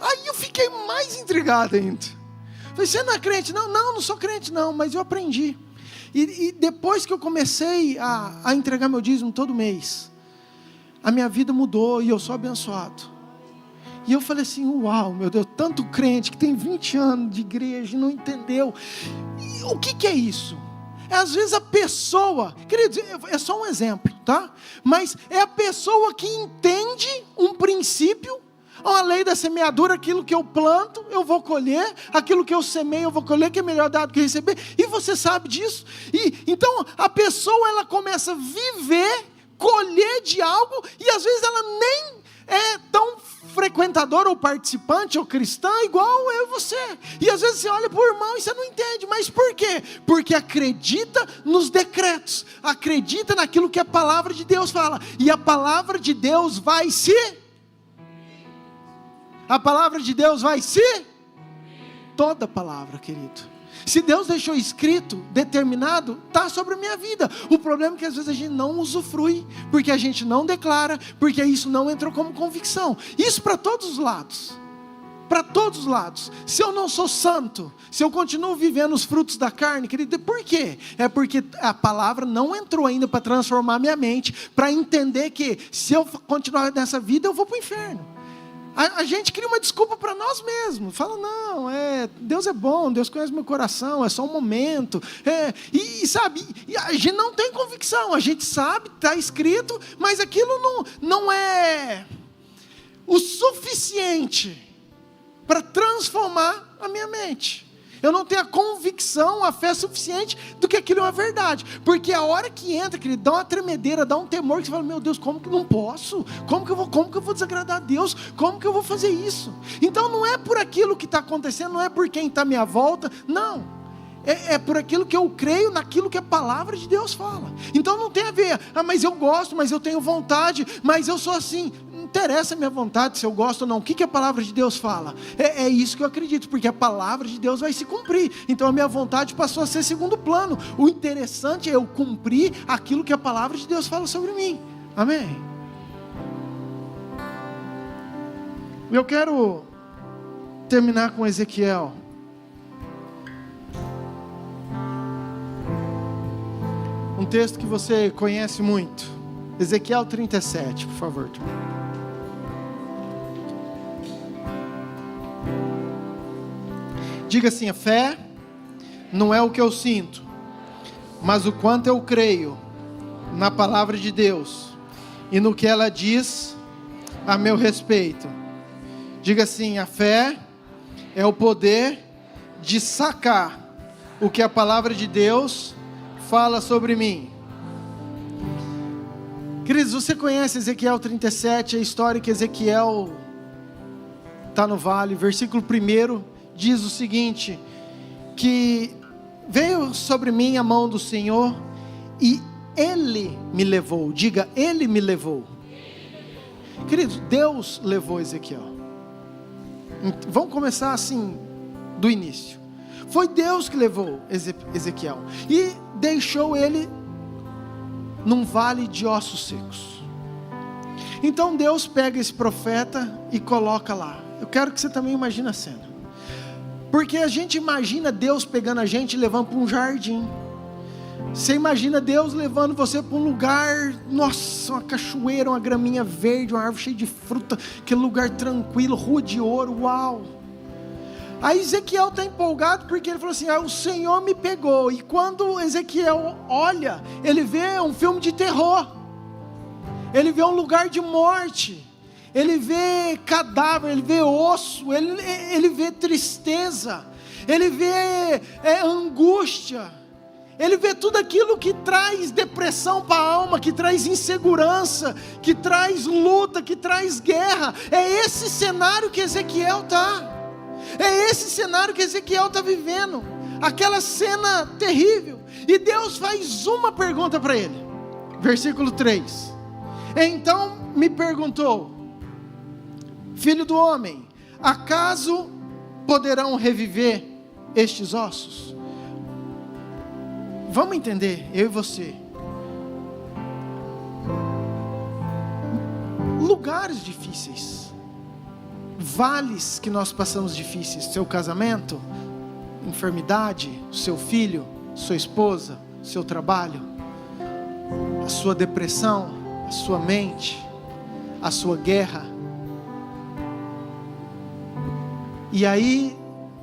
Aí eu fiquei mais intrigado ainda. Falei, você não é crente? Não, não sou crente, não, mas eu aprendi. E depois que eu comecei a entregar meu dízimo todo mês, a minha vida mudou e eu sou abençoado. E eu falei assim, uau, meu Deus, tanto crente que tem 20 anos de igreja e não entendeu. E o que é isso? É às vezes a pessoa, queridos, é só um exemplo, tá? Mas é a pessoa que entende um princípio, a lei da semeadura, aquilo que eu planto, eu vou colher, aquilo que eu semeio, eu vou colher, que é melhor dado que receber, e você sabe disso. E então a pessoa, ela começa a viver, colher de algo, e às vezes ela nem é tão frequentador ou participante ou cristã igual eu e você. E às vezes você olha para o irmão e você não entende. Mas por quê? Porque acredita nos decretos, acredita naquilo que a palavra de Deus fala. E a palavra de Deus vai se... A palavra de Deus vai se... Toda palavra, querido. Se Deus deixou escrito, determinado, está sobre a minha vida. O problema é que às vezes a gente não usufrui, porque a gente não declara, porque isso não entrou como convicção. Isso para todos os lados. Para todos os lados. Se eu não sou santo, se eu continuo vivendo os frutos da carne, querido, por quê? É porque a palavra não entrou ainda para transformar minha mente, para entender que se eu continuar nessa vida, eu vou para o inferno. A gente cria uma desculpa para nós mesmos. Fala, não, Deus é bom, Deus conhece meu coração, é só um momento. Sabe, a gente não tem convicção, a gente sabe, está escrito, mas aquilo não é o suficiente para transformar a minha mente. Eu não tenho a convicção, a fé suficiente do que aquilo é uma verdade. Porque a hora que entra, querido, dá uma tremedeira, dá um temor, que você fala, meu Deus, como que não posso? Como que eu vou desagradar a Deus? Como que eu vou fazer isso? Então não é por aquilo que está acontecendo, não é por quem está à minha volta, não. É por aquilo que eu creio, naquilo que a palavra de Deus fala. Então não tem a ver, mas eu gosto, mas eu tenho vontade, mas eu sou assim. Não interessa a minha vontade, se eu gosto ou não. O que a palavra de Deus fala? É isso que eu acredito, porque a palavra de Deus vai se cumprir. Então a minha vontade passou a ser segundo plano. O interessante é eu cumprir aquilo que a palavra de Deus fala sobre mim. Amém? Eu quero terminar com Ezequiel. Um texto que você conhece muito. Ezequiel 37, por favor. Diga assim, a fé não é o que eu sinto, mas o quanto eu creio na palavra de Deus e no que ela diz a meu respeito. Diga assim, a fé é o poder de sacar o que a palavra de Deus fala sobre mim. Queridos, você conhece Ezequiel 37, a história que Ezequiel está no vale, versículo 1 diz o seguinte, que veio sobre mim a mão do Senhor e Ele me levou. Diga, Ele me levou. Queridos, Deus levou Ezequiel. Vamos começar assim, do início. Foi Deus que levou Ezequiel e deixou ele num vale de ossos secos. Então Deus pega esse profeta e coloca lá. Eu quero que você também imagine a cena. Porque a gente imagina Deus pegando a gente e levando para um jardim. Você imagina Deus levando você para um lugar, nossa, uma cachoeira, uma graminha verde, uma árvore cheia de fruta, aquele lugar tranquilo, rua de ouro, uau. Aí Ezequiel está empolgado porque ele falou assim, o Senhor me pegou. E quando Ezequiel olha, ele vê um filme de terror. Ele vê um lugar de morte. Ele vê cadáver, ele vê osso, ele vê tristeza, ele vê angústia, ele vê tudo aquilo que traz depressão para a alma, que traz insegurança, que traz luta, que traz guerra. É esse cenário que Ezequiel está, é esse cenário que Ezequiel está vivendo, aquela cena terrível. E Deus faz uma pergunta para ele, versículo 3, então me perguntou, filho do homem, acaso poderão reviver estes ossos? vamos entender, eu e você. Lugares difíceis, vales que nós passamos difíceis, seu casamento, enfermidade, seu filho, sua esposa, seu trabalho, a sua depressão, a sua mente, a sua guerra. E aí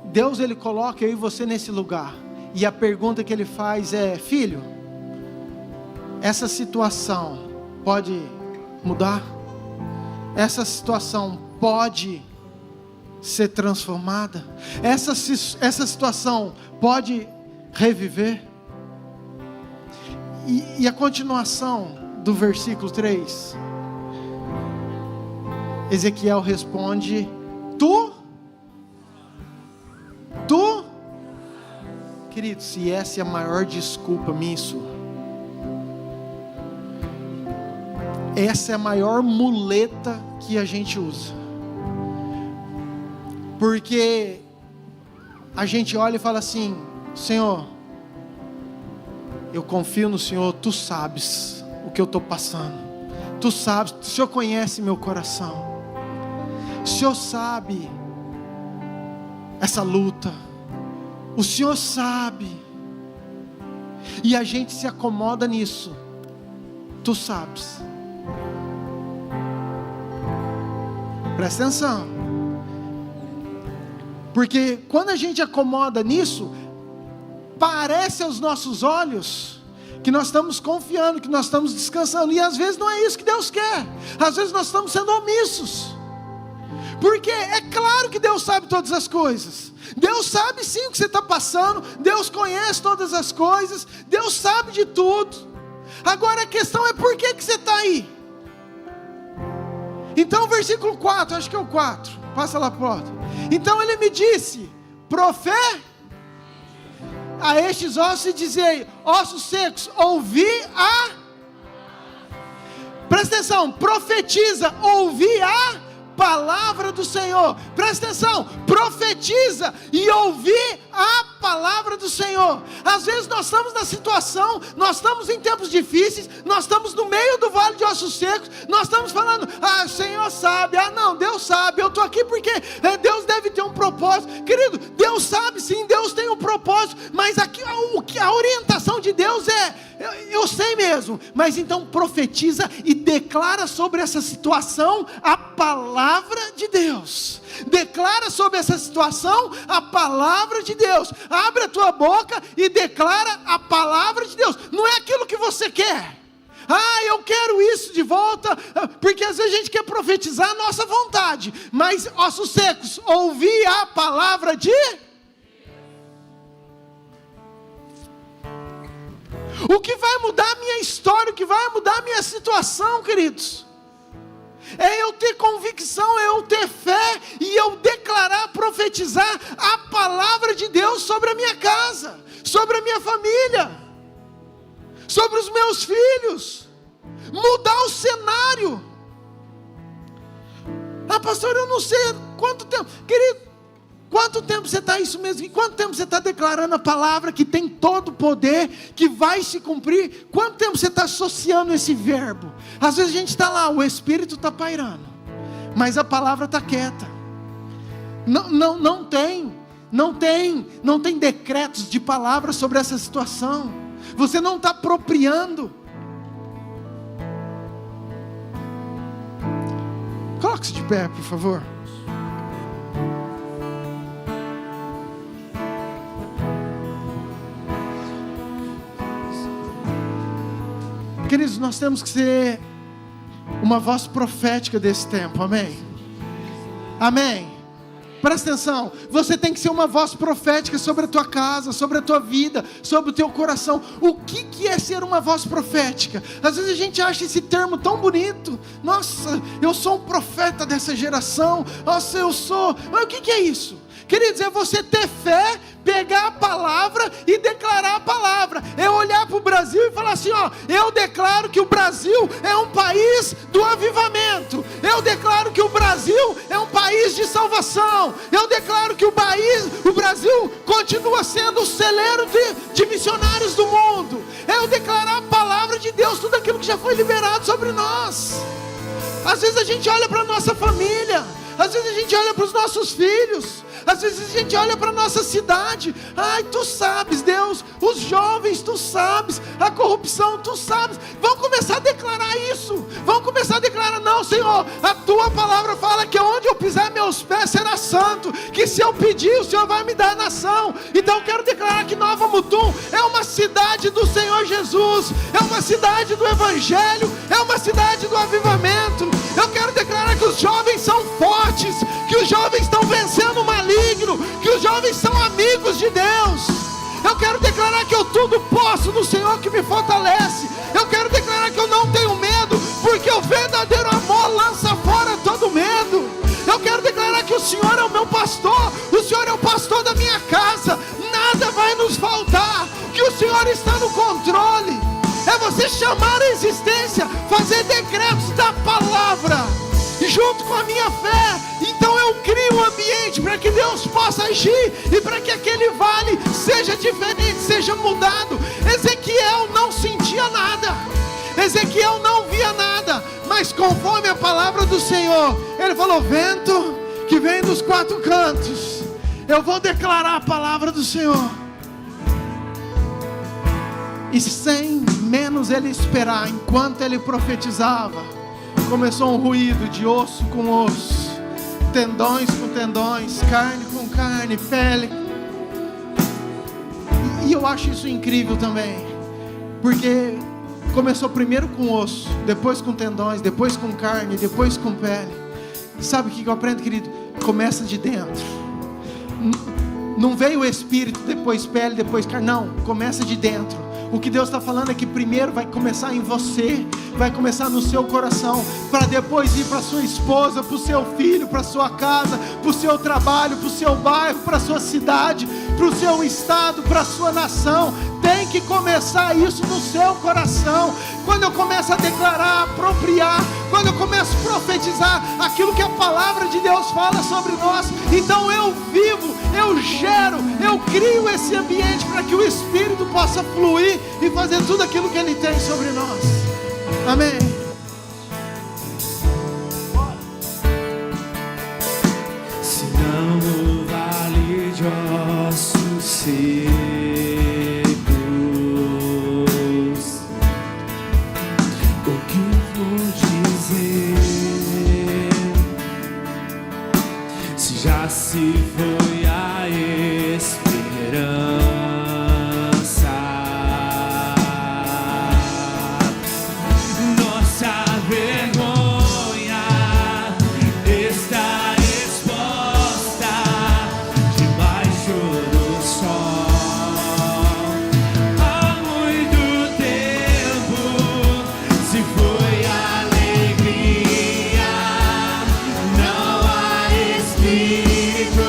Deus, Ele coloca eu e você nesse lugar, e a pergunta que Ele faz é: filho, essa situação pode mudar? Essa situação pode ser transformada? Essa situação pode reviver? E a continuação do versículo 3, Ezequiel responde: Tu, querido, se essa é a maior desculpa minha e sua, essa é a maior muleta que a gente usa, porque a gente olha e fala assim: Senhor, eu confio no Senhor, Tu sabes o que eu estou passando, Tu sabes, o Senhor conhece meu coração, o Senhor sabe essa luta, o Senhor sabe, e a gente se acomoda nisso. Tu sabes. Presta atenção, porque quando a gente acomoda nisso, parece aos nossos olhos que nós estamos confiando, que nós estamos descansando, e às vezes não é isso que Deus quer. Às vezes nós estamos sendo omissos, porque é claro que Deus sabe todas as coisas. Deus sabe sim o que você está passando, Deus conhece todas as coisas, Deus sabe de tudo. Agora a questão é: por que você está aí? Então o versículo 4, acho que é o 4, passa lá para o outro. Então ele me disse: profeta a estes ossos, e dizei: ossos secos, ouvi a... Presta atenção, profetiza, ouvi a palavra do Senhor. Presta atenção, profetiza e ouvi a palavra do Senhor. Às vezes nós estamos na situação, nós estamos em tempos difíceis, nós estamos no meio do vale de ossos secos, nós estamos falando: ah, o Senhor sabe, ah não, Deus sabe, eu estou aqui porque Deus deve ter um propósito. Querido, Deus sabe sim, Deus tem um propósito, mas aqui a orientação de Deus é: eu sei mesmo, mas então profetiza e declara sobre essa situação a palavra de Deus. Declara sobre essa situação a palavra de Deus. Abre a tua boca e declara a palavra de Deus. Não é aquilo que você quer. Ah, eu quero isso de volta, porque às vezes a gente quer profetizar a nossa vontade, mas ossos secos, ouvi a palavra de... O que vai mudar a minha história, o que vai mudar a minha situação, queridos, é eu ter convicção, é eu ter fé, e eu declarar, profetizar a palavra de Deus sobre a minha casa, sobre a minha família, sobre os meus filhos, mudar o cenário. Ah, pastor, eu não sei quanto tempo, querido, quanto tempo você está isso mesmo? E quanto tempo você está declarando a palavra que tem todo o poder, que vai se cumprir? Quanto tempo você está associando esse verbo? Às vezes a gente está lá, o Espírito está pairando, mas a palavra está quieta. Não tem decretos de palavra sobre essa situação. Você não está apropriando. Coloque-se de pé, por favor. Queridos, nós temos que ser uma voz profética desse tempo, amém? Amém? Presta atenção, você tem que ser uma voz profética sobre a tua casa, sobre a tua vida, sobre o teu coração. O que é ser uma voz profética? Às vezes a gente acha esse termo tão bonito. Nossa, eu sou um profeta dessa geração. Nossa, eu sou... Mas o que é isso? Queridos, é você ter fé, pegar a palavra e declarar a palavra. É olhar para o Brasil e falar assim: ó, eu declaro que o Brasil é um país do avivamento. Eu declaro que o Brasil é um país país de salvação. Eu declaro que o Brasil continua sendo o celeiro de missionários do mundo. Eu declaro a palavra de Deus, tudo aquilo que já foi liberado sobre nós. Às vezes a gente olha para a nossa família, às vezes a gente olha para os nossos filhos, às vezes a gente olha para a nossa cidade. Ai, tu sabes, Deus, os jovens, tu sabes, a corrupção, tu sabes. Vamos começar a declarar isso. Vamos começar a declarar: não, Senhor, a tua palavra fala que onde eu pisar meus pés será santo, que se eu pedir, o Senhor vai me dar a nação. Então eu quero declarar que Nova Mutum é uma cidade do Senhor Jesus, é uma cidade do Evangelho, é uma cidade do avivamento. Eu quero declarar que os jovens são fortes, que os jovens estão vencendo o maligno, que os jovens são amigos de Deus. Eu quero declarar que eu tudo posso no Senhor que me fortalece. Eu quero declarar que eu não tenho medo, porque o verdadeiro amor lança fora todo medo. Eu quero declarar que o Senhor é o meu pastor, o Senhor é o pastor da minha casa, nada vai nos faltar, que o Senhor está no controle. É você chamar a existência, fazer decretos da palavra, junto com a minha fé. Então eu crio um ambiente para que Deus possa agir e para que aquele vale seja diferente, seja mudado. Ezequiel não sentia nada, Ezequiel não via nada, mas conforme a palavra do Senhor, ele falou: vento que vem dos quatro cantos, eu vou declarar a palavra do Senhor. E sem menos ele esperar, enquanto ele profetizava, começou um ruído de osso com osso, tendões com tendões, carne com carne, pele. E eu acho isso incrível também, porque começou primeiro com osso, depois com tendões, depois com carne, depois com pele. Sabe o que eu aprendo, querido? Começa de dentro. Não veio o espírito, depois pele, depois carne. Não, começa de dentro. O que Deus está falando é que primeiro vai começar em você, vai começar no seu coração, para depois ir para sua esposa, para o seu filho, para a sua casa, para o seu trabalho, para o seu bairro, para a sua cidade, para o seu estado, para a sua nação. Tem que começar isso no seu coração. Quando eu começo a declarar, apropriar, quando eu começo a profetizar aquilo que a palavra de Deus fala sobre nós, então eu vivo, eu gero, eu crio esse ambiente para que o Espírito possa fluir e fazer tudo aquilo que Ele tem sobre nós. Amém. Se não no vale de ossos secos, o que vou dizer? Se já se foi a esperança, nossa vergonha está exposta debaixo do sol. Há muito tempo se foi alegria, não há espírito.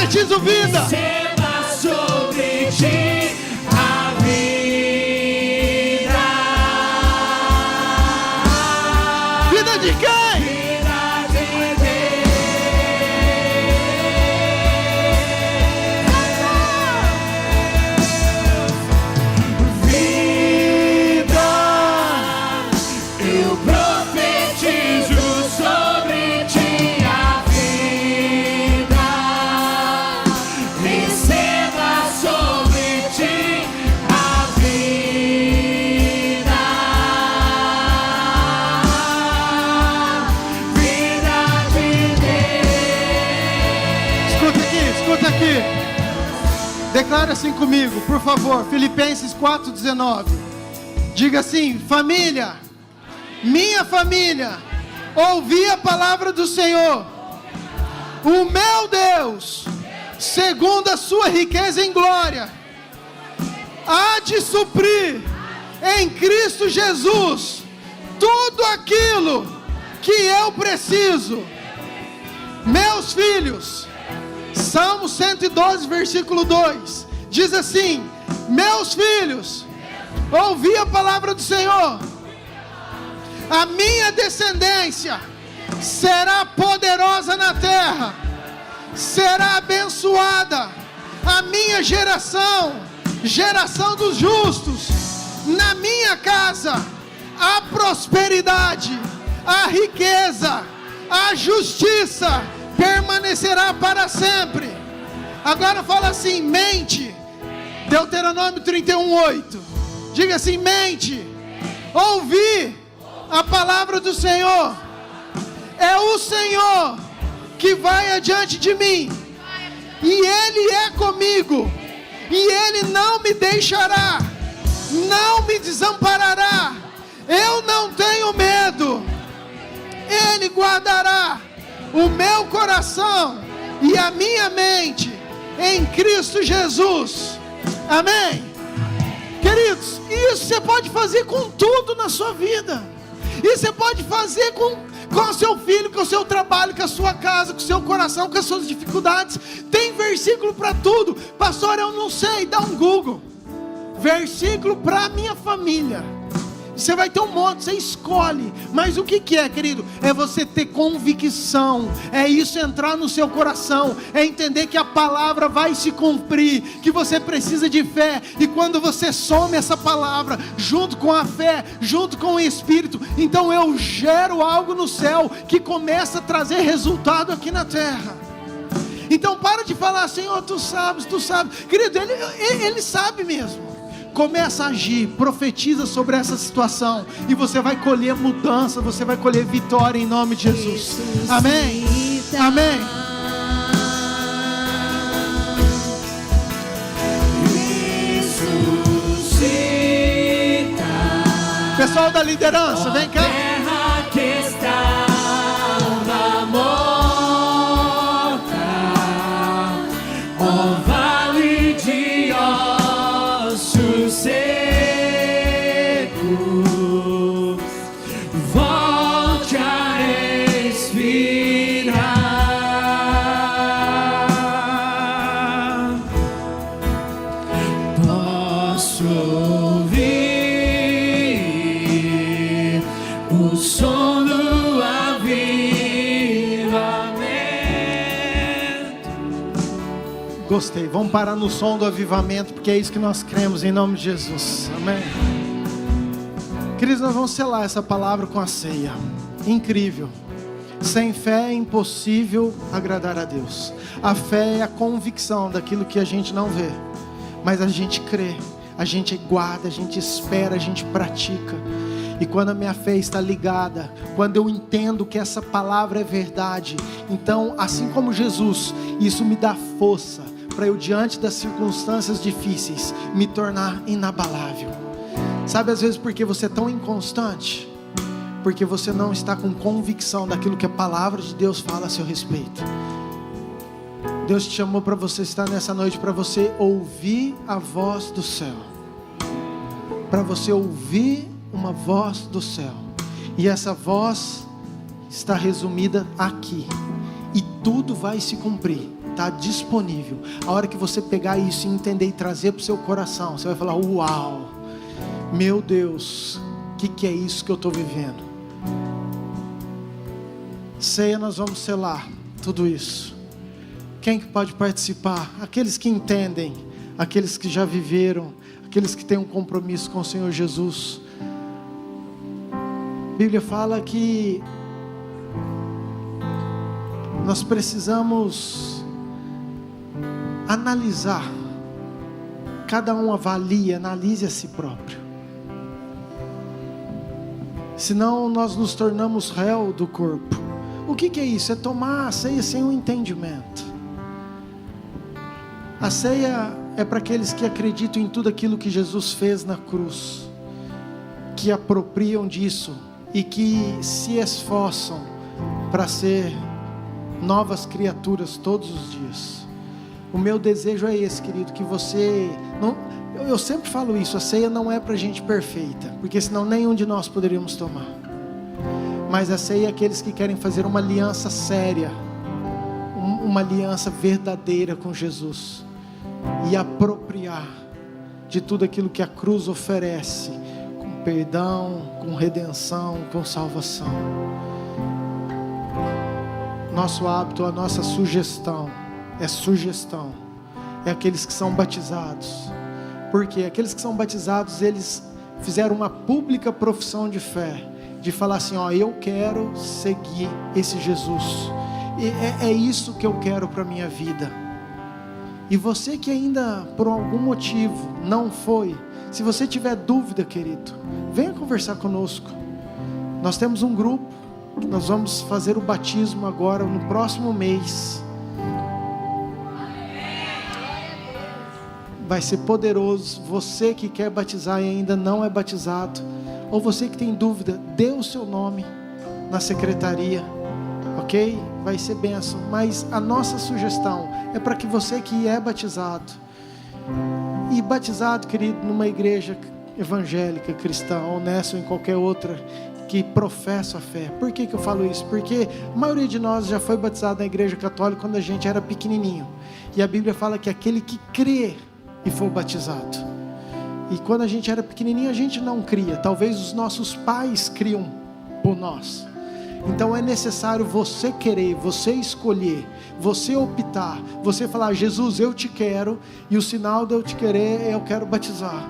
profetizo vida. Receba sobre ti a vida. Vida de quem? Vida de Deus. Vida, eu profetizo sobre ti a vida. Receba sobre ti a vida. Vida de Deus. Escuta aqui. Declara assim comigo, por favor. Filipenses 4:19. Diga assim: família, minha família, ouvi a palavra do Senhor. O meu Deus, segundo a sua riqueza em glória, há de suprir em Cristo Jesus tudo aquilo que eu preciso. Meus filhos, Salmo 112, versículo 2, diz assim: meus filhos, ouvi a palavra do Senhor. A minha descendência será poderosa na terra, será abençoada. A minha geração, geração dos justos. Na minha casa, a prosperidade, a riqueza, a justiça permanecerá para sempre. Agora fala assim: mente. Deuteronômio 31:8. Diga assim: mente, ouvi a palavra do Senhor. É o Senhor que vai adiante de mim, e Ele é comigo, e Ele não me deixará, não me desamparará. Eu não tenho medo. Ele guardará o meu coração e a minha mente em Cristo Jesus. Amém? Queridos, isso você pode fazer com tudo na sua vida. Isso você pode fazer com o seu filho, com o seu trabalho, com a sua casa, com o seu coração, com as suas dificuldades. Tem versículo para tudo. Pastor, eu não sei, dá um Google. Versículo para a minha família. Você vai ter um monte, você escolhe. Mas o que é, querido? É você ter convicção. É isso entrar no seu coração. É entender que a palavra vai se cumprir, que você precisa de fé. E quando você soma essa palavra junto com a fé, junto com o Espírito, então eu gero algo no céu que começa a trazer resultado aqui na terra. Então para de falar: Senhor, tu sabes. Querido, Ele sabe mesmo. Começa a agir, profetiza sobre essa situação, e você vai colher mudança, você vai colher vitória em nome de Jesus. Amém? Amém. Pessoal da liderança, vem cá. Terra que estava morta, ó vale de ossos secos, volte a respirar. Posso ouvir o som do avivamento. Gostei, vamos parar no som do avivamento, porque é isso que nós cremos em nome de Jesus. Amém. Queridos, nós vamos selar essa palavra com a ceia. Incrível. Sem fé é impossível agradar a Deus. A fé é a convicção daquilo que a gente não vê, mas a gente crê, a gente guarda, a gente espera, a gente pratica. E quando a minha fé está ligada, quando eu entendo que essa palavra é verdade, então, assim como Jesus, isso me dá força para eu, diante das circunstâncias difíceis, me tornar inabalável. Sabe, às vezes, porque você é tão inconstante? Porque você não está com convicção daquilo que a palavra de Deus fala a seu respeito. Deus te chamou para você estar nessa noite, para você ouvir a voz do céu, para você ouvir uma voz do céu, e essa voz está resumida aqui, e tudo vai se cumprir está disponível. A hora que você pegar isso e entender e trazer para o seu coração, você vai falar: uau, meu Deus, o que é isso que eu estou vivendo? Ceia, nós vamos selar tudo isso. Quem que pode participar? Aqueles que entendem, aqueles que já viveram, aqueles que têm um compromisso com o Senhor Jesus. A Bíblia fala que nós precisamos analisar. Cada um analise a si próprio. Senão nós nos tornamos réu do corpo. O que é isso? É tomar a ceia sem o entendimento. A ceia é para aqueles que acreditam em tudo aquilo que Jesus fez na cruz, que apropriam disso e que se esforçam para ser novas criaturas todos os dias. O meu desejo é esse, querido, que você não, eu sempre falo isso, a ceia não é para gente perfeita, porque senão nenhum de nós poderíamos tomar. Mas a ceia é aqueles que querem fazer uma aliança séria, uma aliança verdadeira com Jesus, e apropriar de tudo aquilo que a cruz oferece, com perdão, com redenção, com salvação. Nosso hábito, a nossa sugestão é aqueles que são batizados. Porque aqueles que são batizados, eles fizeram uma pública profissão de fé, de falar assim: ó, eu quero seguir esse Jesus, é isso que eu quero para a minha vida. E você que ainda por algum motivo não foi, se você tiver dúvida, querido, venha conversar conosco. Nós temos um grupo, nós vamos fazer o batismo agora no próximo mês. Vai ser poderoso. Você que quer batizar e ainda não é batizado, ou você que tem dúvida, dê o seu nome na secretaria, ok? Vai ser bênção. Mas a nossa sugestão é para que você que é batizado, e batizado, querido, numa igreja evangélica, cristã, ou nessa ou em qualquer outra, que professa a fé. Por que eu falo isso? Porque a maioria de nós já foi batizado na igreja católica quando a gente era pequenininho, e a Bíblia fala que aquele que crê e for batizado. E quando a gente era pequenininho, a gente não cria. Talvez os nossos pais criam por nós. Então é necessário você querer, você escolher, você optar, você falar: Jesus, eu te quero, e o sinal de eu te querer é eu quero batizar.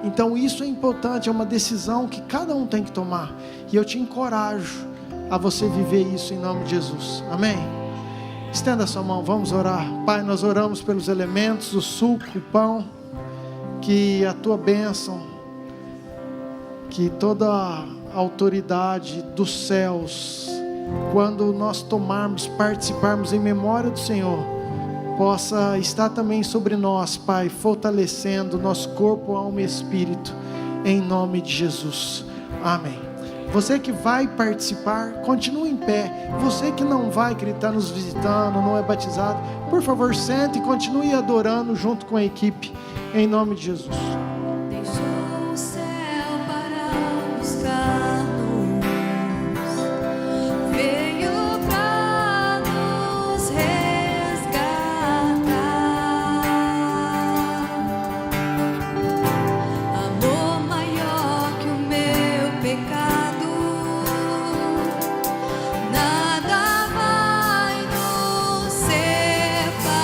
Então isso é importante, é uma decisão que cada um tem que tomar, e eu te encorajo a você viver isso em nome de Jesus. Amém? Estenda a sua mão, vamos orar. Pai, nós oramos pelos elementos, o suco, o pão, que a tua bênção, que toda a autoridade dos céus, quando nós tomarmos, participarmos em memória do Senhor, possa estar também sobre nós, Pai, fortalecendo nosso corpo, alma e espírito, em nome de Jesus. Amém. Você que vai participar, continue em pé. Você que não vai, que está nos visitando, não é batizado, por favor, sente e continue adorando junto com a equipe, em nome de Jesus. Deixou o céu para buscar-nos, veio para nos resgatar. Amor maior que o meu pecado. Nada vai nos separar.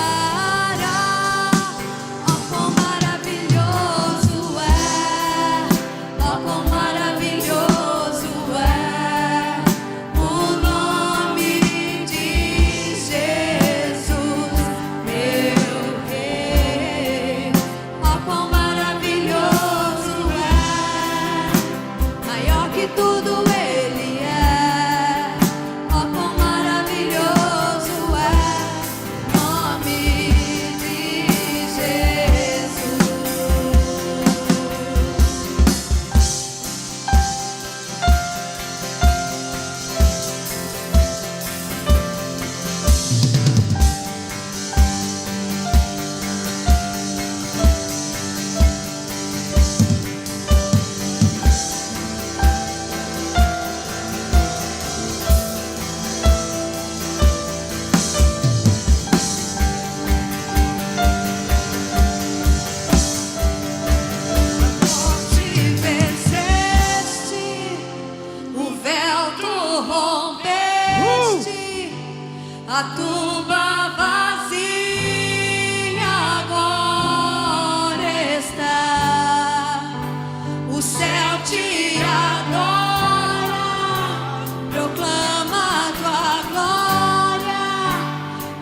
Ó, quão maravilhoso a tumba vazia agora está. O céu te adora, proclama a tua glória,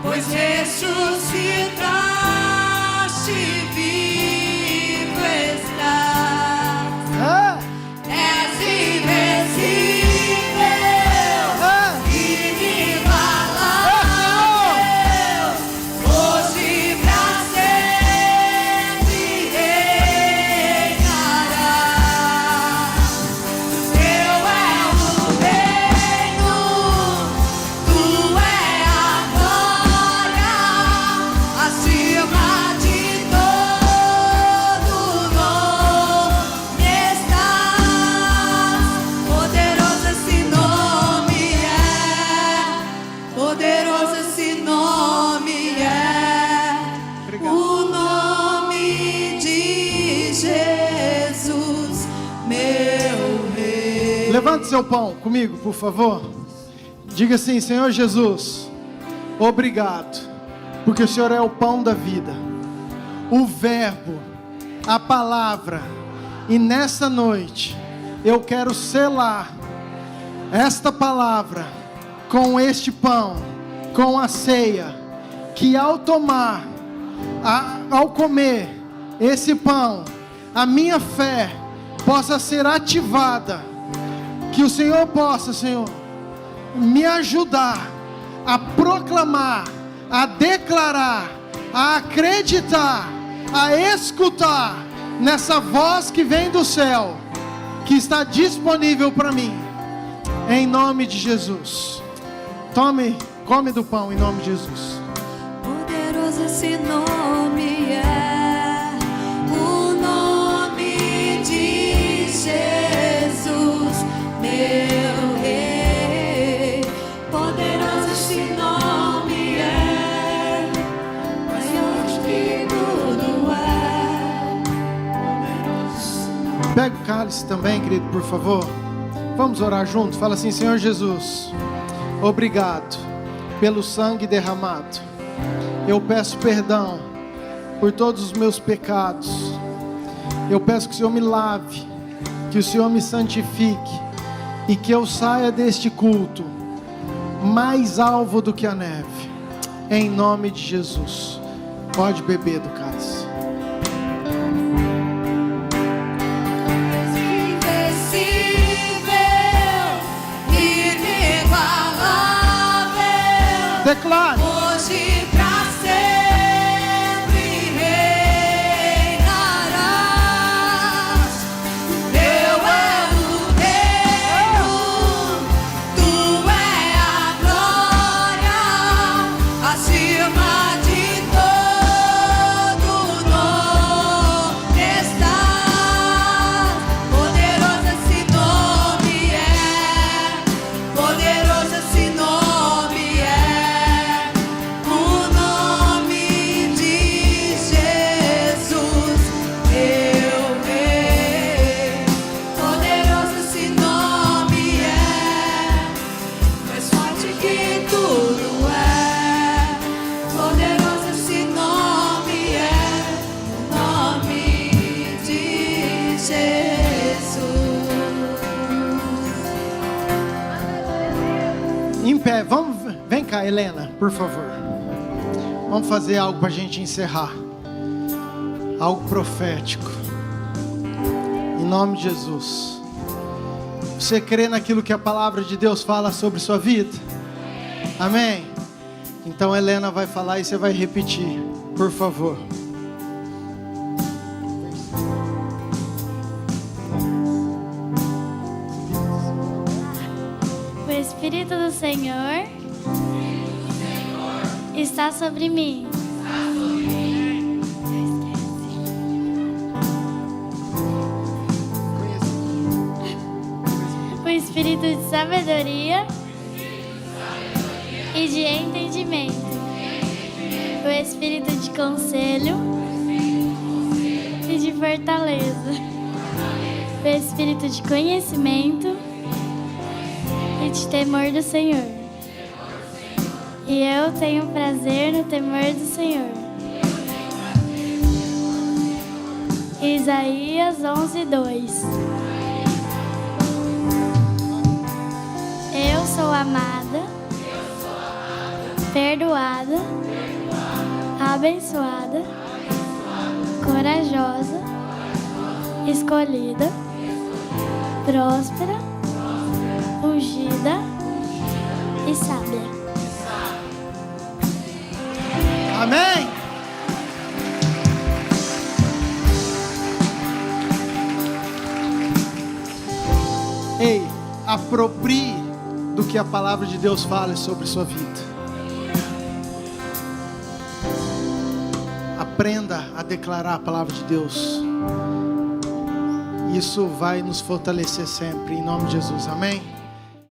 pois ressuscitaste, vivo estás. És invencível, inigualável, hoje pra sempre reinarás. Teu é o reino, tu é a glória, acima de todo nome estás. Poderoso esse nome é, poderoso esse nome é, o nome de Jesus, meu Rei. Levante seu pão comigo, por favor. Diga assim: Senhor Jesus, obrigado, porque o Senhor é o pão da vida, o verbo, a palavra. E nessa noite eu quero selar esta palavra com este pão, com a ceia, que ao tomar, ao comer esse pão, a minha fé possa ser ativada. Que o Senhor possa, Senhor, me ajudar a proclamar, a declarar, a acreditar, a escutar nessa voz que vem do céu, que está disponível para mim, em nome de Jesus. Come do pão em nome de Jesus. Poderoso esse nome é, o nome de Jesus, meu Rei. Poderoso esse nome é, maior que tudo é. Pega o cálice também, querido, por favor. Vamos orar juntos. Fala assim: Senhor Jesus, obrigado pelo sangue derramado. Eu peço perdão por todos os meus pecados. Eu peço que o Senhor me lave, que o Senhor me santifique, e que eu saia deste culto mais alvo do que a neve, em nome de Jesus. Pode beber do cálice. Declare. Hoje pra sempre reinarás. Teu é o reino, tu é a glória, acima de todo nome estás. Poderoso esse nome é, poderoso esse nome é. Em pé, vem cá, Helena, por favor. Vamos fazer algo para a gente encerrar. Algo profético. Em nome de Jesus. Você crê naquilo que a palavra de Deus fala sobre sua vida? Amém? Então Helena vai falar e você vai repetir, por favor. O Espírito do Senhor está sobre mim. O Espírito de sabedoria e de entendimento. O Espírito de conselho e de fortaleza. O Espírito de conhecimento e de temor do Senhor. E eu tenho prazer no temor do Senhor. Isaías 11:2. Eu sou amada, perdoada, abençoada, corajosa, escolhida, próspera, ungida e sábia. Amém? Ei, aproprie do que a palavra de Deus fala sobre sua vida. Aprenda a declarar a palavra de Deus. Isso vai nos fortalecer sempre, em nome de Jesus, amém?